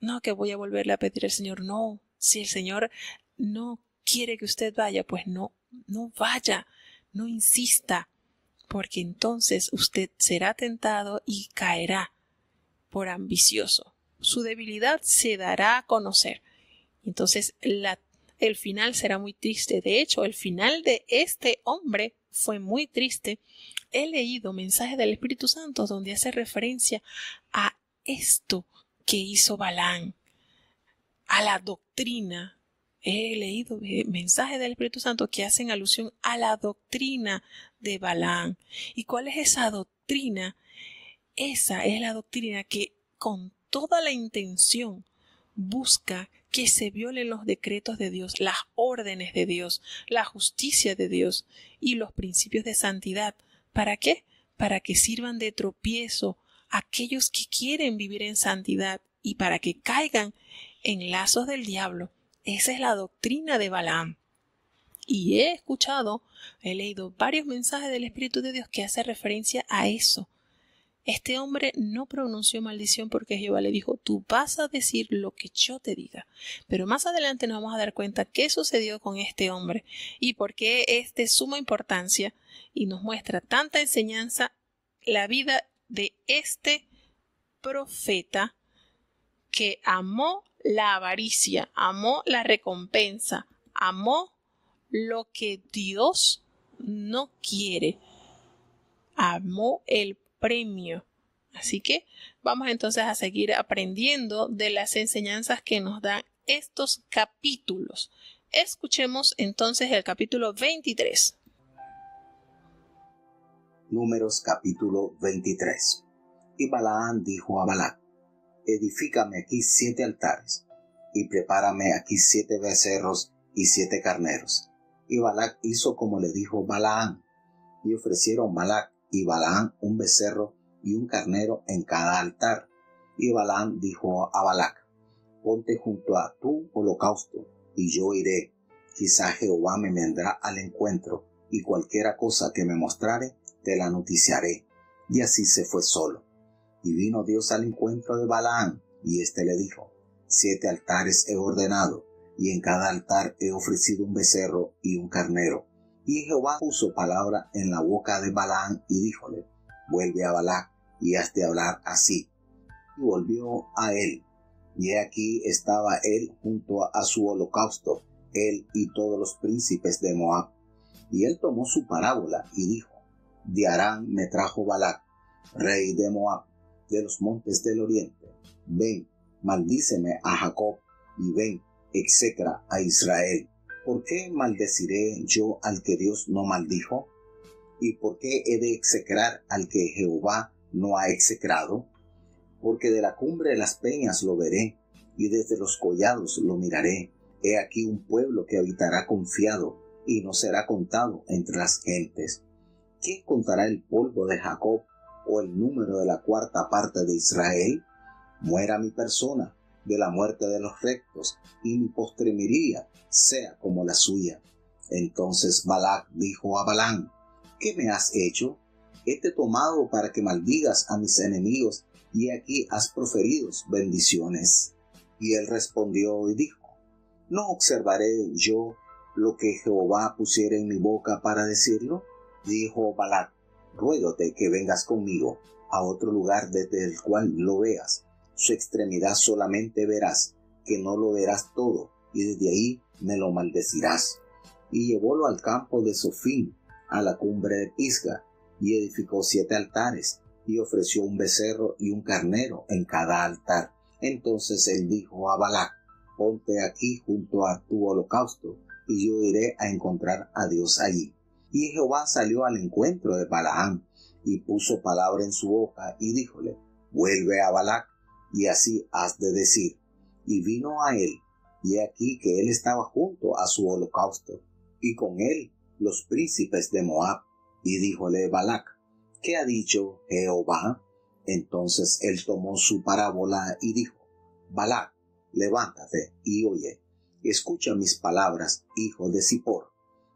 No, que voy a volverle a pedir al Señor. No, si el Señor no quiere que usted vaya, pues no vaya, no insista, porque entonces usted será tentado y caerá por ambicioso. Su debilidad se dará a conocer. Entonces el final será muy triste. De hecho, el final de este hombre fue muy triste. He leído mensajes del Espíritu Santo donde hace referencia a esto que hizo Balaam, a la doctrina. He leído mensajes del Espíritu Santo que hacen alusión a la doctrina de Balaam. ¿Y cuál es esa doctrina? Esa es la doctrina que con toda la intención busca que se violen los decretos de Dios, las órdenes de Dios, la justicia de Dios y los principios de santidad. ¿Para qué? Para que sirvan de tropiezo a aquellos que quieren vivir en santidad y para que caigan en lazos del diablo. Esa es la doctrina de Balaam. Y he leído varios mensajes del Espíritu de Dios que hace referencia a eso. Este hombre no pronunció maldición porque Jehová le dijo: tú vas a decir lo que yo te diga. Pero más adelante nos vamos a dar cuenta qué sucedió con este hombre y por qué es de suma importancia y nos muestra tanta enseñanza la vida de este profeta que amó la avaricia, amó la recompensa, amó lo que Dios no quiere, amó el premio. Así que vamos entonces a seguir aprendiendo de las enseñanzas que nos dan estos capítulos. Escuchemos entonces el capítulo 23. Números capítulo 23. Y Balaam dijo a Balac: edifícame aquí 7 altares, y prepárame aquí 7 becerros y 7 carneros. Y Balac hizo como le dijo Balaam, y ofrecieron Balac y Balaam un becerro y un carnero en cada altar. Y Balaam dijo a Balac: ponte junto a tu holocausto, y yo iré. Quizá Jehová me vendrá al encuentro, y cualquiera cosa que me mostrare, te la noticiaré. y así se fue solo. Y vino Dios al encuentro de Balaam, y éste le dijo: 7 altares he ordenado, y en cada altar he ofrecido un becerro y un carnero. Y Jehová puso palabra en la boca de Balaam, y díjole: vuelve a Balac, y has de hablar así. Y volvió a él, y he aquí estaba él junto a su holocausto, él y todos los príncipes de Moab. Y él tomó su parábola, y dijo: de Aram me trajo Balac, rey de Moab, de los montes del oriente. Ven, maldíceme a Jacob, y ven, execra a Israel. ¿Por qué maldeciré yo al que Dios no maldijo? ¿Y por qué he de execrar al que Jehová no ha execrado? Porque de la cumbre de las peñas lo veré, y desde los collados lo miraré. He aquí un pueblo que habitará confiado, y no será contado entre las gentes. ¿Quién contará el polvo de Jacob, o el número de la cuarta parte de Israel? Muera mi persona de la muerte de los rectos, y mi postrimería sea como la suya. Entonces Balac dijo a Balaam: ¿qué me has hecho? Hete tomado para que maldigas a mis enemigos, y aquí has proferido bendiciones. Y él respondió y dijo: ¿no observaré yo lo que Jehová pusiera en mi boca para decirlo? Dijo Balac: ruégote que vengas conmigo a otro lugar desde el cual lo veas. Su extremidad solamente verás, que no lo verás todo, y desde ahí me lo maldecirás. Y llevólo al campo de Sofín, a la cumbre de Pisga, y edificó 7 altares, y ofreció un becerro y un carnero en cada altar. Entonces él dijo a Balac: ponte aquí junto a tu holocausto, y yo iré a encontrar a Dios allí. Y Jehová salió al encuentro de Balaam, y puso palabra en su boca, y díjole: vuelve a Balac, y así has de decir. Y vino a él, y he aquí que él estaba junto a su holocausto, y con él los príncipes de Moab. Y díjole Balac: ¿qué ha dicho Jehová? Entonces él tomó su parábola y dijo: Balac, levántate y oye, escucha mis palabras, hijo de Zippor.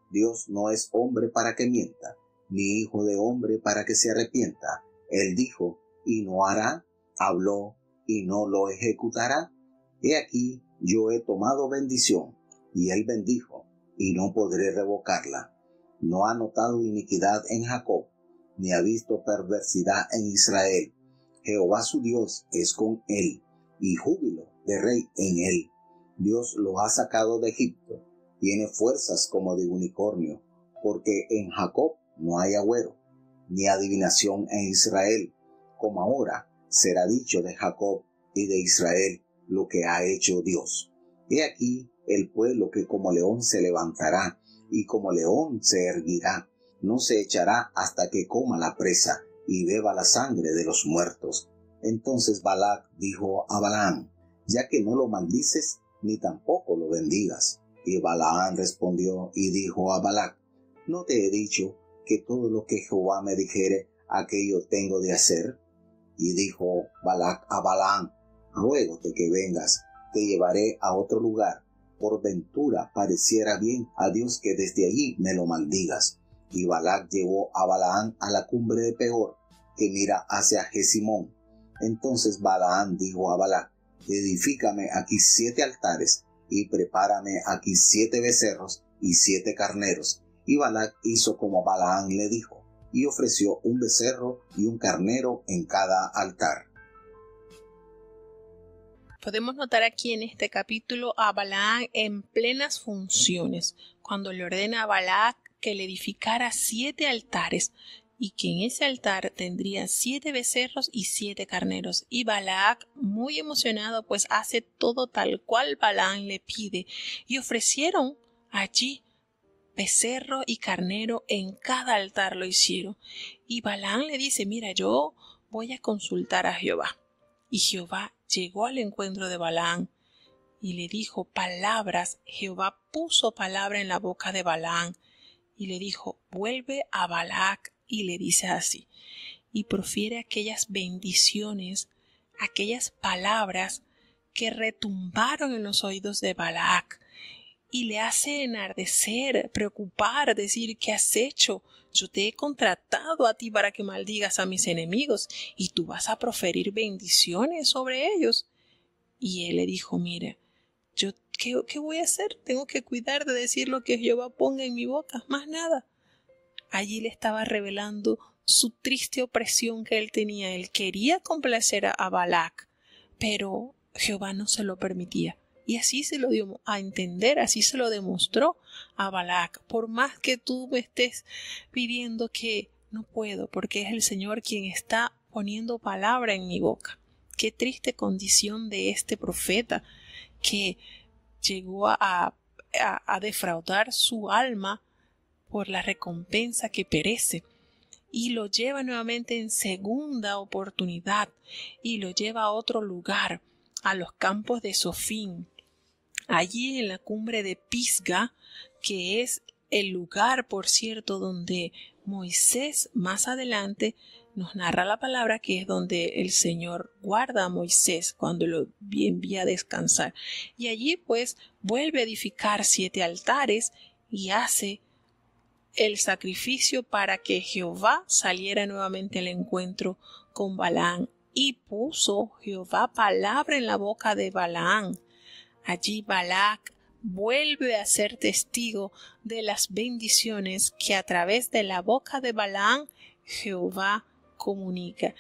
Dios no es hombre para que mienta, ni hijo de hombre para que se arrepienta. Él dijo, y no hará; habló, y no lo ejecutará. He aquí, yo he tomado bendición, y él bendijo, y no podré revocarla. No ha notado iniquidad en Jacob, ni ha visto perversidad en Israel. Jehová su Dios es con él, y júbilo de rey en él. Dios lo ha sacado de Egipto, tiene fuerzas como de unicornio, porque en Jacob no hay agüero, ni adivinación en Israel, como ahora será dicho de Jacob y de Israel lo que ha hecho Dios. He aquí el pueblo que como león se levantará, y como león se erguirá, no se echará hasta que coma la presa y beba la sangre de los muertos. Entonces Balac dijo a Balaam: ya que no lo maldices, ni tampoco lo bendigas. Y Balaam respondió y dijo a Balac: ¿no te he dicho que todo lo que Jehová me dijere, aquello tengo de hacer? Y dijo Balac a Balaam: ruégote que vengas, te llevaré a otro lugar. Por ventura pareciera bien a Dios que desde allí me lo maldigas. Y Balac llevó a Balaam a la cumbre de Peor, que mira hacia Jesimón. Entonces Balaam dijo a Balac: edifícame aquí 7 altares, y prepárame aquí 7 becerros y 7 carneros. Y Balac hizo como Balaam le dijo, y ofreció un becerro y un carnero en cada altar. Podemos notar aquí en este capítulo a Balaam en plenas funciones, cuando le ordena a Balac que le edificara 7 altares, y que en ese altar tendría 7 becerros y 7 carneros. Y Balac, muy emocionado, pues hace todo tal cual Balaam le pide, y ofrecieron allí becerro y carnero en cada altar lo hicieron. Y Balaam le dice: mira, yo voy a consultar a Jehová. Y Jehová llegó al encuentro de Balaam y le dijo palabras. Jehová puso palabra en la boca de Balaam y le dijo: vuelve a Balac, y le dice así, y profiere aquellas bendiciones, aquellas palabras que retumbaron en los oídos de Balac. y le hace enardecer, preocupar, decir: ¿qué has hecho? Yo te he contratado a ti para que maldigas a mis enemigos y tú vas a proferir bendiciones sobre ellos. Y él le dijo: mira, yo ¿qué voy a hacer? Tengo que cuidar de decir lo que Jehová ponga en mi boca, más nada. Allí le estaba revelando su triste opresión que él tenía. Él quería complacer a Balac, pero Jehová no se lo permitía. Y así se lo dio a entender, así se lo demostró a Balac. Por más que tú me estés pidiendo, que no puedo, porque es el Señor quien está poniendo palabra en mi boca. Qué triste condición de este profeta, que llegó a defraudar su alma por la recompensa que perece, y lo lleva nuevamente en segunda oportunidad y lo lleva a otro lugar, a los campos de Sofín, allí en la cumbre de Pisga, que es el lugar, por cierto, donde Moisés más adelante nos narra la palabra, que es donde el Señor guarda a Moisés cuando lo envía a descansar. Y allí pues vuelve a edificar 7 altares y hace el sacrificio para que Jehová saliera nuevamente al encuentro con Balaán. Y puso Jehová palabra en la boca de Balaán. Allí Balac vuelve a ser testigo de las bendiciones que a través de la boca de Balaán Jehová comunica.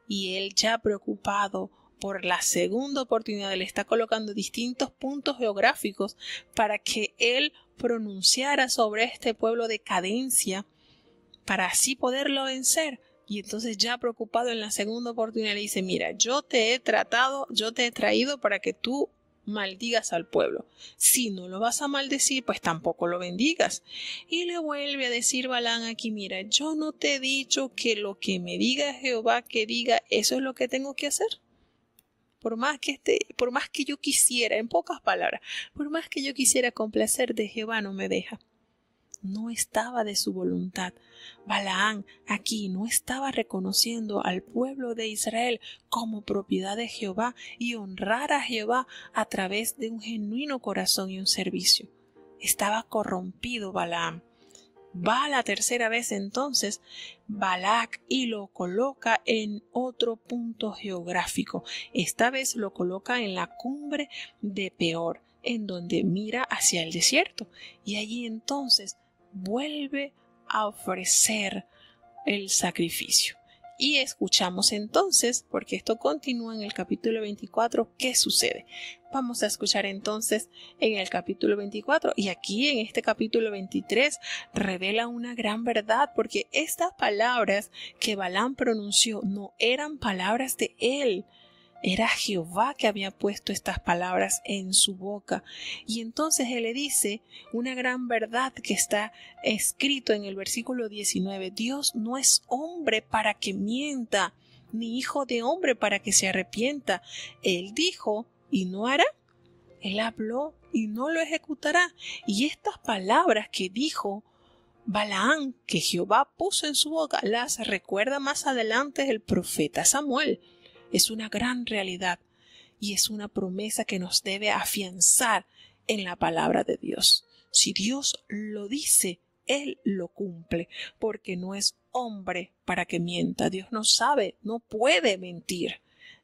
Y él, ya preocupado por la segunda oportunidad, le está colocando distintos puntos geográficos para que él pronunciara sobre este pueblo decadencia, para así poderlo vencer. Y entonces, ya preocupado, en la segunda oportunidad le dice: mira, yo te he traído para que tú maldigas al pueblo. Si no lo vas a maldecir, pues tampoco lo bendigas. Y le vuelve a decir Balaam aquí: mira, yo no te he dicho que lo que me diga Jehová que diga, eso es lo que tengo que hacer. Por más que yo quisiera, en pocas palabras, por más que yo quisiera complacer de Jehová, no me deja. No estaba de su voluntad. Balaam aquí no estaba reconociendo al pueblo de Israel como propiedad de Jehová y honrar a Jehová a través de un genuino corazón y un servicio. Estaba corrompido Balaam. Va la tercera vez entonces Balac y lo coloca en otro punto geográfico. Esta vez lo coloca en la cumbre de Peor, en donde mira hacia el desierto. Y allí entonces vuelve a ofrecer el sacrificio. Y escuchamos entonces, porque esto continúa en el capítulo 24, ¿qué sucede? Vamos a escuchar entonces en el capítulo 24, y aquí en este capítulo 23 revela una gran verdad, porque estas palabras que Balaam pronunció no eran palabras de él. Era Jehová que había puesto estas palabras en su boca. Y entonces él le dice una gran verdad que está escrito en el versículo 19. Dios no es hombre para que mienta, ni hijo de hombre para que se arrepienta. Él dijo y no hará. Él habló y no lo ejecutará. Y estas palabras que dijo Balaam, que Jehová puso en su boca, las recuerda más adelante el profeta Samuel. Es una gran realidad y es una promesa que nos debe afianzar en la palabra de Dios. Si Dios lo dice, Él lo cumple, porque no es hombre para que mienta. Dios no sabe, no puede mentir,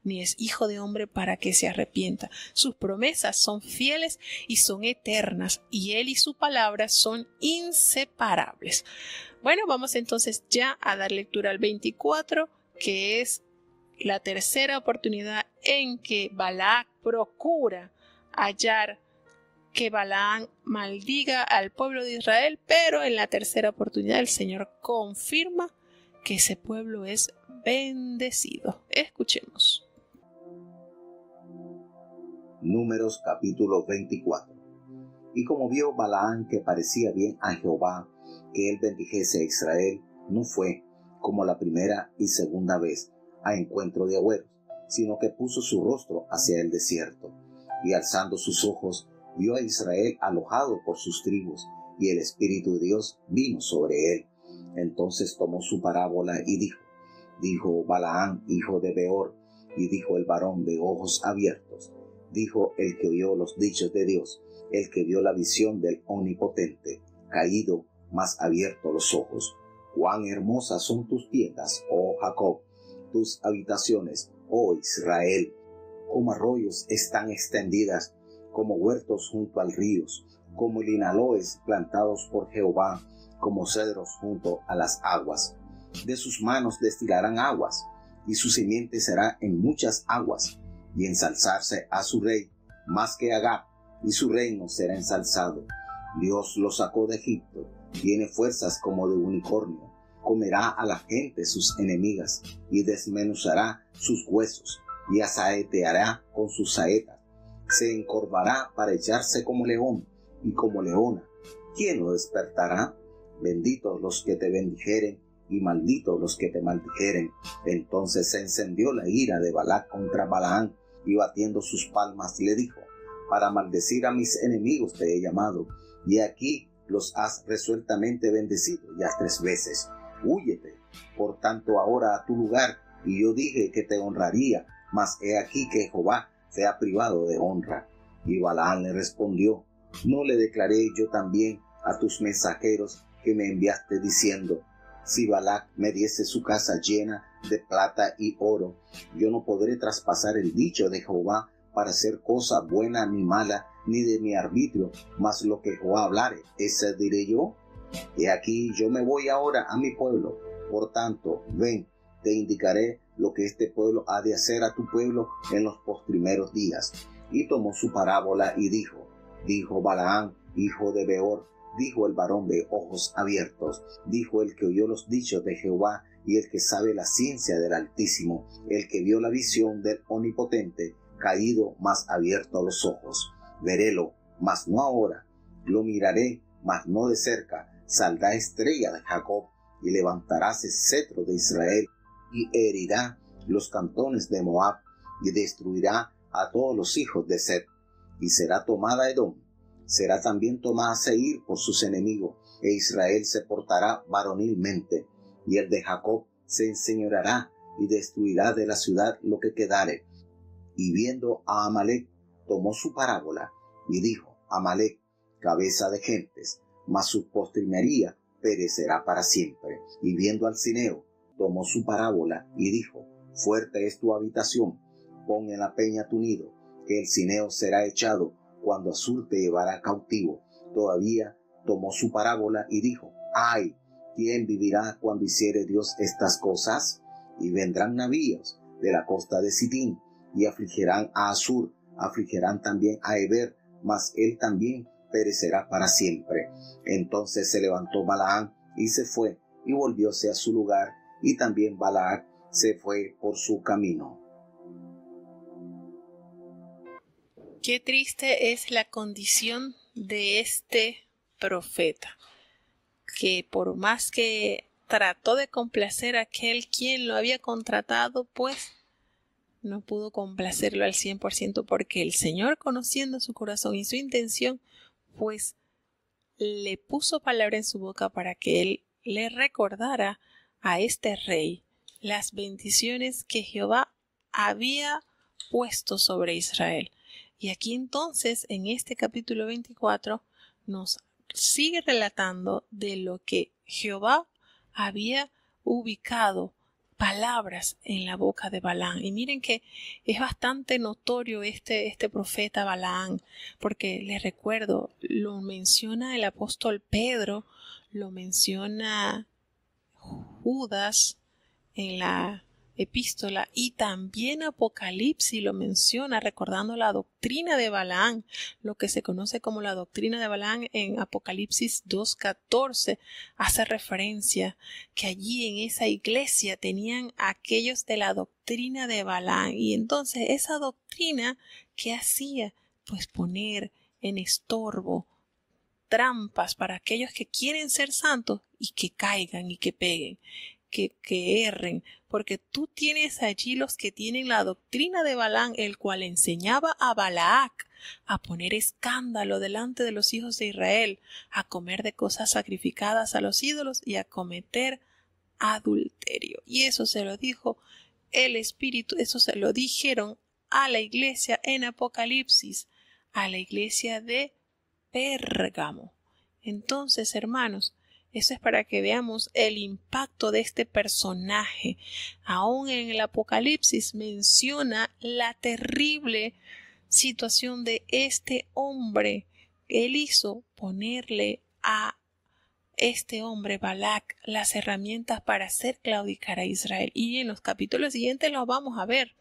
ni es hijo de hombre para que se arrepienta. Sus promesas son fieles y son eternas, y Él y su palabra son inseparables. Bueno, vamos entonces ya a dar lectura al 24, que es la tercera oportunidad en que Balac procura hallar que Balaam maldiga al pueblo de Israel, pero en la tercera oportunidad el Señor confirma que ese pueblo es bendecido. Escuchemos. Números capítulo 24. Y como vio Balaam que parecía bien a Jehová que él bendijese a Israel, no fue, como la primera y segunda vez, a encuentro de agüeros, sino que puso su rostro hacia el desierto, y alzando sus ojos vio a Israel alojado por sus tribus, y el Espíritu de Dios vino sobre él. Entonces tomó su parábola y dijo Balaam, hijo de Beor, y dijo el varón de ojos abiertos: dijo el que oyó los dichos de Dios, el que vio la visión del Omnipotente, caído, mas abierto los ojos. Cuán hermosas son tus tiendas, oh Jacob, tus habitaciones, oh Israel. Como arroyos están extendidas, como huertos junto al río, como linaloes plantados por Jehová, como cedros junto a las aguas. De sus manos destilarán aguas, y su simiente será en muchas aguas, y ensalzarse a su rey, más que Agag, y su reino será ensalzado. Dios lo sacó de Egipto, tiene fuerzas como de unicornio, comerá a la gente sus enemigas, y desmenuzará sus huesos, y asaeteará con sus saetas. Se encorvará para echarse como león, y como leona. ¿Quién lo despertará? Benditos los que te bendijeren, y malditos los que te maldijeren. Entonces se encendió la ira de Balac contra Balaam, y batiendo sus palmas le dijo: para maldecir a mis enemigos te he llamado, y aquí los has resueltamente bendecido ya 3 veces. Húyete, por tanto, ahora a tu lugar, y yo dije que te honraría, mas he aquí que Jehová te ha privado de honra. Y Balaam le respondió: ¿no le declaré yo también a tus mensajeros que me enviaste diciendo: si Balac me diese su casa llena de plata y oro, yo no podré traspasar el dicho de Jehová para hacer cosa buena ni mala, ni de mi arbitrio, mas lo que Jehová hablare, ese diré yo? He aquí yo me voy ahora a mi pueblo, por tanto, ven, te indicaré lo que este pueblo ha de hacer a tu pueblo en los postrimeros días. Y tomó su parábola y dijo Balaam, hijo de Beor, dijo el varón de ojos abiertos, dijo el que oyó los dichos de Jehová y el que sabe la ciencia del Altísimo, el que vio la visión del Omnipotente, caído, mas abierto los ojos. Verélo, mas no ahora, lo miraré, mas no de cerca. Saldrá estrella de Jacob, y levantaráse cetro de Israel, y herirá los cantones de Moab, y destruirá a todos los hijos de Set. Y será tomada Edom, será también tomada Seir por sus enemigos, e Israel se portará varonilmente, y el de Jacob se enseñoreará, y destruirá de la ciudad lo que quedare. Y viendo a Amalec, tomó su parábola, y dijo: Amalec, cabeza de gentes, mas su postrimería perecerá para siempre. Y viendo al Cineo, tomó su parábola, y dijo: fuerte es tu habitación, pon en la peña tu nido, que el Cineo será echado cuando Asur te llevará cautivo. Todavía tomó su parábola, y dijo: ay, ¿quién vivirá cuando hiciere Dios estas cosas? Y vendrán navíos de la costa de Sitín, y afligirán a Asur, afligirán también a Eber, mas él también perecerá para siempre. Entonces se levantó Balaam y se fue, y volvióse a su lugar, y también Balac se fue por su camino. Qué triste es la condición de este profeta, que por más que trató de complacer a aquel quien lo había contratado, pues no pudo complacerlo al 100%, porque el Señor, conociendo su corazón y su intención, pues le puso palabra en su boca para que él le recordara a este rey las bendiciones que Jehová había puesto sobre Israel. Y aquí entonces, en este capítulo 24, nos sigue relatando de lo que Jehová había ubicado palabras en la boca de Balaam. Y miren que es bastante notorio este profeta Balaam, porque les recuerdo, lo menciona el apóstol Pedro, lo menciona Judas en la epístola, y también Apocalipsis lo menciona, recordando la doctrina de Balaam, lo que se conoce como la doctrina de Balaam. En Apocalipsis 2:14 hace referencia que allí en esa iglesia tenían aquellos de la doctrina de Balaam, y entonces esa doctrina, ¿qué hacía? Pues poner en estorbo, trampas para aquellos que quieren ser santos y que caigan y que peguen, que erren, porque tú tienes allí los que tienen la doctrina de Balaam, el cual enseñaba a Balac a poner escándalo delante de los hijos de Israel, a comer de cosas sacrificadas a los ídolos y a cometer adulterio. Y eso se lo dijo el Espíritu, eso se lo dijeron a la iglesia en Apocalipsis, a la iglesia de Pérgamo. Entonces, hermanos, eso es para que veamos el impacto de este personaje. Aún en el Apocalipsis menciona la terrible situación de este hombre. Él hizo ponerle a este hombre Balac las herramientas para hacer claudicar a Israel. Y en los capítulos siguientes los vamos a ver.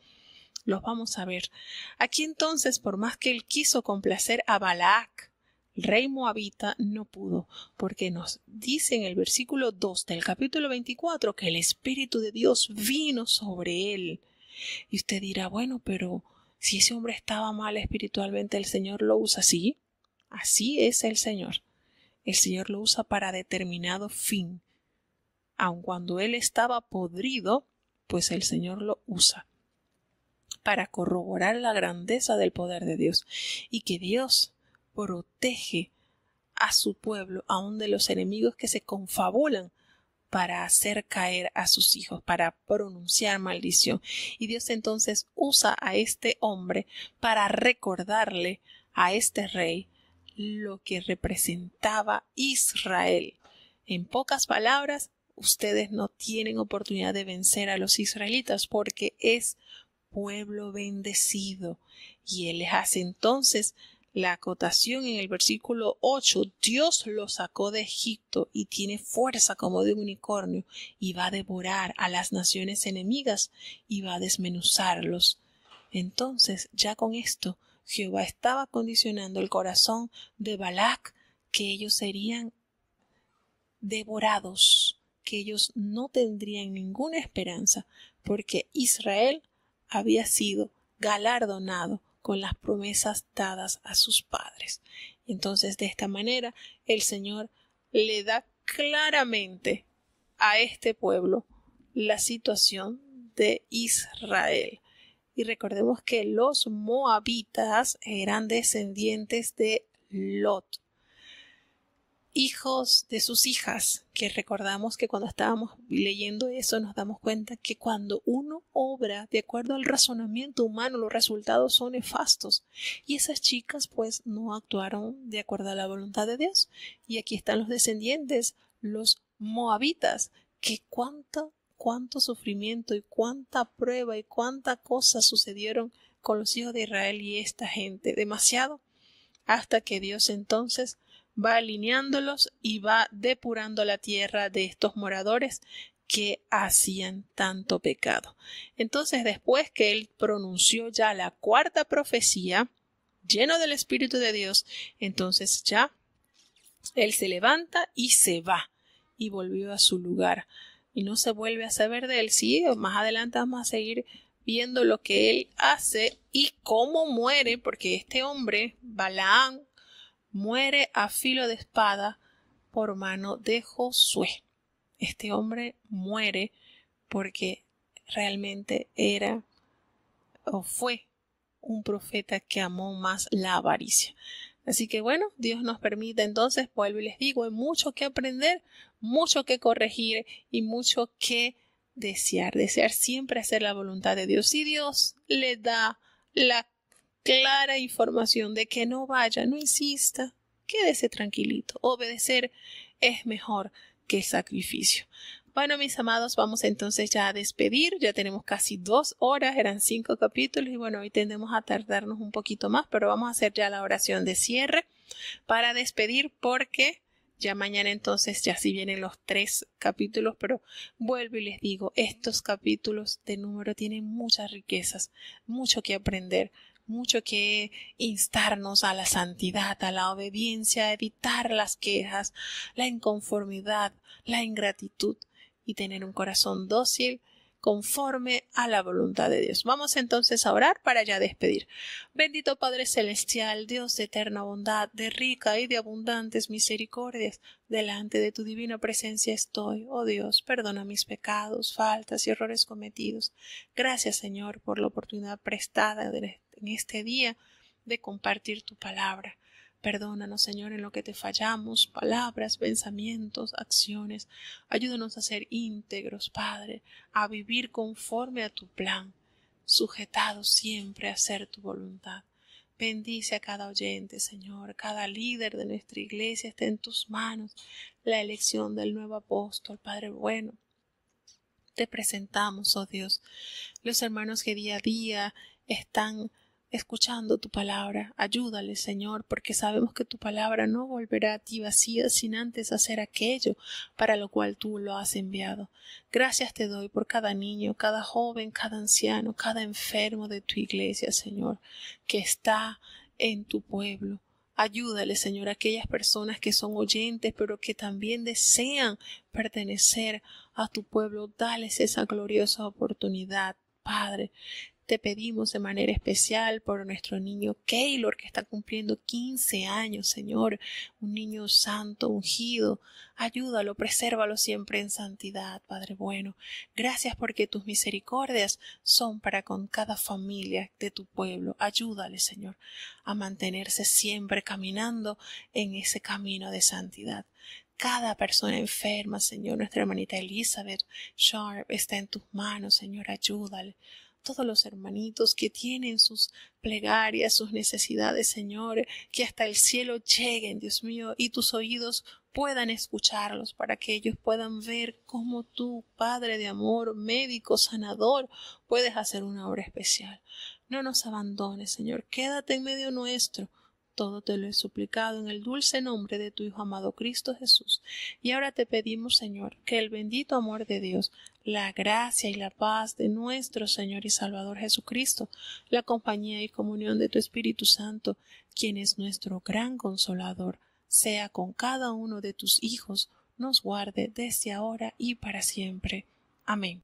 Aquí entonces, por más que él quiso complacer a Balac, el rey moabita, no pudo, porque nos dice en el versículo 2 del capítulo 24 que el Espíritu de Dios vino sobre él. Y usted dirá, bueno, pero si ese hombre estaba mal espiritualmente, ¿el Señor lo usa así? Así es el Señor. El Señor lo usa para determinado fin. Aun cuando él estaba podrido, pues el Señor lo usa para corroborar la grandeza del poder de Dios y que Dios protege a su pueblo aun de los enemigos que se confabulan para hacer caer a sus hijos, para pronunciar maldición. Y Dios entonces usa a este hombre para recordarle a este rey lo que representaba Israel. En pocas palabras, ustedes no tienen oportunidad de vencer a los israelitas porque es pueblo bendecido. Y él les hace entonces la acotación en el versículo 8, Dios lo sacó de Egipto y tiene fuerza como de un unicornio y va a devorar a las naciones enemigas y va a desmenuzarlos. Entonces, ya con esto, Jehová estaba condicionando el corazón de Balac que ellos serían devorados, que ellos no tendrían ninguna esperanza, porque Israel había sido galardonado con las promesas dadas a sus padres. Entonces, de esta manera, el Señor le da claramente a este pueblo la situación de Israel. Y recordemos que los moabitas eran descendientes de Lot, hijos de sus hijas, que recordamos que cuando estábamos leyendo eso nos damos cuenta que cuando uno obra de acuerdo al razonamiento humano los resultados son nefastos y esas chicas pues no actuaron de acuerdo a la voluntad de Dios y aquí están los descendientes, los moabitas, que cuánto sufrimiento y cuánta prueba y cuánta cosa sucedieron con los hijos de Israel y esta gente, demasiado, hasta que Dios entonces va alineándolos y va depurando la tierra de estos moradores que hacían tanto pecado. Entonces, después que él pronunció ya la cuarta profecía, lleno del Espíritu de Dios, entonces ya él se levanta y se va y volvió a su lugar. Y no se vuelve a saber de él. Sí, más adelante vamos a seguir viendo lo que él hace y cómo muere, porque este hombre, Balaam, muere a filo de espada por mano de Josué. Este hombre muere porque realmente era o fue un profeta que amó más la avaricia. Así que bueno, Dios nos permite entonces, vuelvo y les digo, hay mucho que aprender, mucho que corregir y mucho que desear siempre hacer la voluntad de Dios. Si Dios le da la clara información de que no vaya, no insista, quédese tranquilito. Obedecer es mejor que el sacrificio. Bueno, mis amados, vamos entonces ya a despedir. Ya tenemos casi 2 horas, eran 5 capítulos y bueno, hoy tendemos a tardarnos un poquito más, pero vamos a hacer ya la oración de cierre para despedir porque ya mañana entonces ya sí vienen los 3 capítulos, pero vuelvo y les digo, estos capítulos de número tienen muchas riquezas, mucho que aprender, mucho que instarnos a la santidad, a la obediencia, a evitar las quejas, la inconformidad, la ingratitud y tener un corazón dócil conforme a la voluntad de Dios. Vamos entonces a orar para ya despedir. Bendito Padre Celestial, Dios de eterna bondad, de rica y de abundantes misericordias, delante de tu divina presencia estoy. Oh Dios, perdona mis pecados, faltas y errores cometidos. Gracias, Señor, por la oportunidad prestada en este día de compartir tu palabra. Perdónanos, Señor, en lo que te fallamos, palabras, pensamientos, acciones. Ayúdanos a ser íntegros, Padre, a vivir conforme a tu plan. sujetados siempre a hacer tu voluntad. Bendice a cada oyente, Señor, cada líder de nuestra iglesia está en tus manos. La elección del nuevo apóstol, Padre bueno. Te presentamos, oh Dios, los hermanos que día a día están escuchando tu palabra. Ayúdales, Señor, porque sabemos que tu palabra no volverá a ti vacía sin antes hacer aquello para lo cual tú lo has enviado. Gracias te doy por cada niño, cada joven, cada anciano, cada enfermo de tu iglesia, Señor, que está en tu pueblo. Ayúdale, Señor, a aquellas personas que son oyentes, pero que también desean pertenecer a tu pueblo. Dales esa gloriosa oportunidad, Padre. Te pedimos de manera especial por nuestro niño Keylor, que está cumpliendo 15 años, Señor, un niño santo, ungido. Ayúdalo, presérvalo siempre en santidad, Padre bueno. Gracias porque tus misericordias son para con cada familia de tu pueblo. Ayúdale, Señor, a mantenerse siempre caminando en ese camino de santidad. Cada persona enferma, Señor, nuestra hermanita Elizabeth Sharp está en tus manos, Señor, ayúdale. Todos los hermanitos que tienen sus plegarias, sus necesidades, Señor, que hasta el cielo lleguen, Dios mío, y tus oídos puedan escucharlos para que ellos puedan ver cómo tú, Padre de amor, médico, sanador, puedes hacer una obra especial. No nos abandones, Señor, quédate en medio nuestro. Todo te lo he suplicado en el dulce nombre de tu Hijo amado Cristo Jesús. Y ahora te pedimos, Señor, que el bendito amor de Dios, la gracia y la paz de nuestro Señor y Salvador Jesucristo, la compañía y comunión de tu Espíritu Santo, quien es nuestro gran consolador, sea con cada uno de tus hijos, nos guarde desde ahora y para siempre. Amén.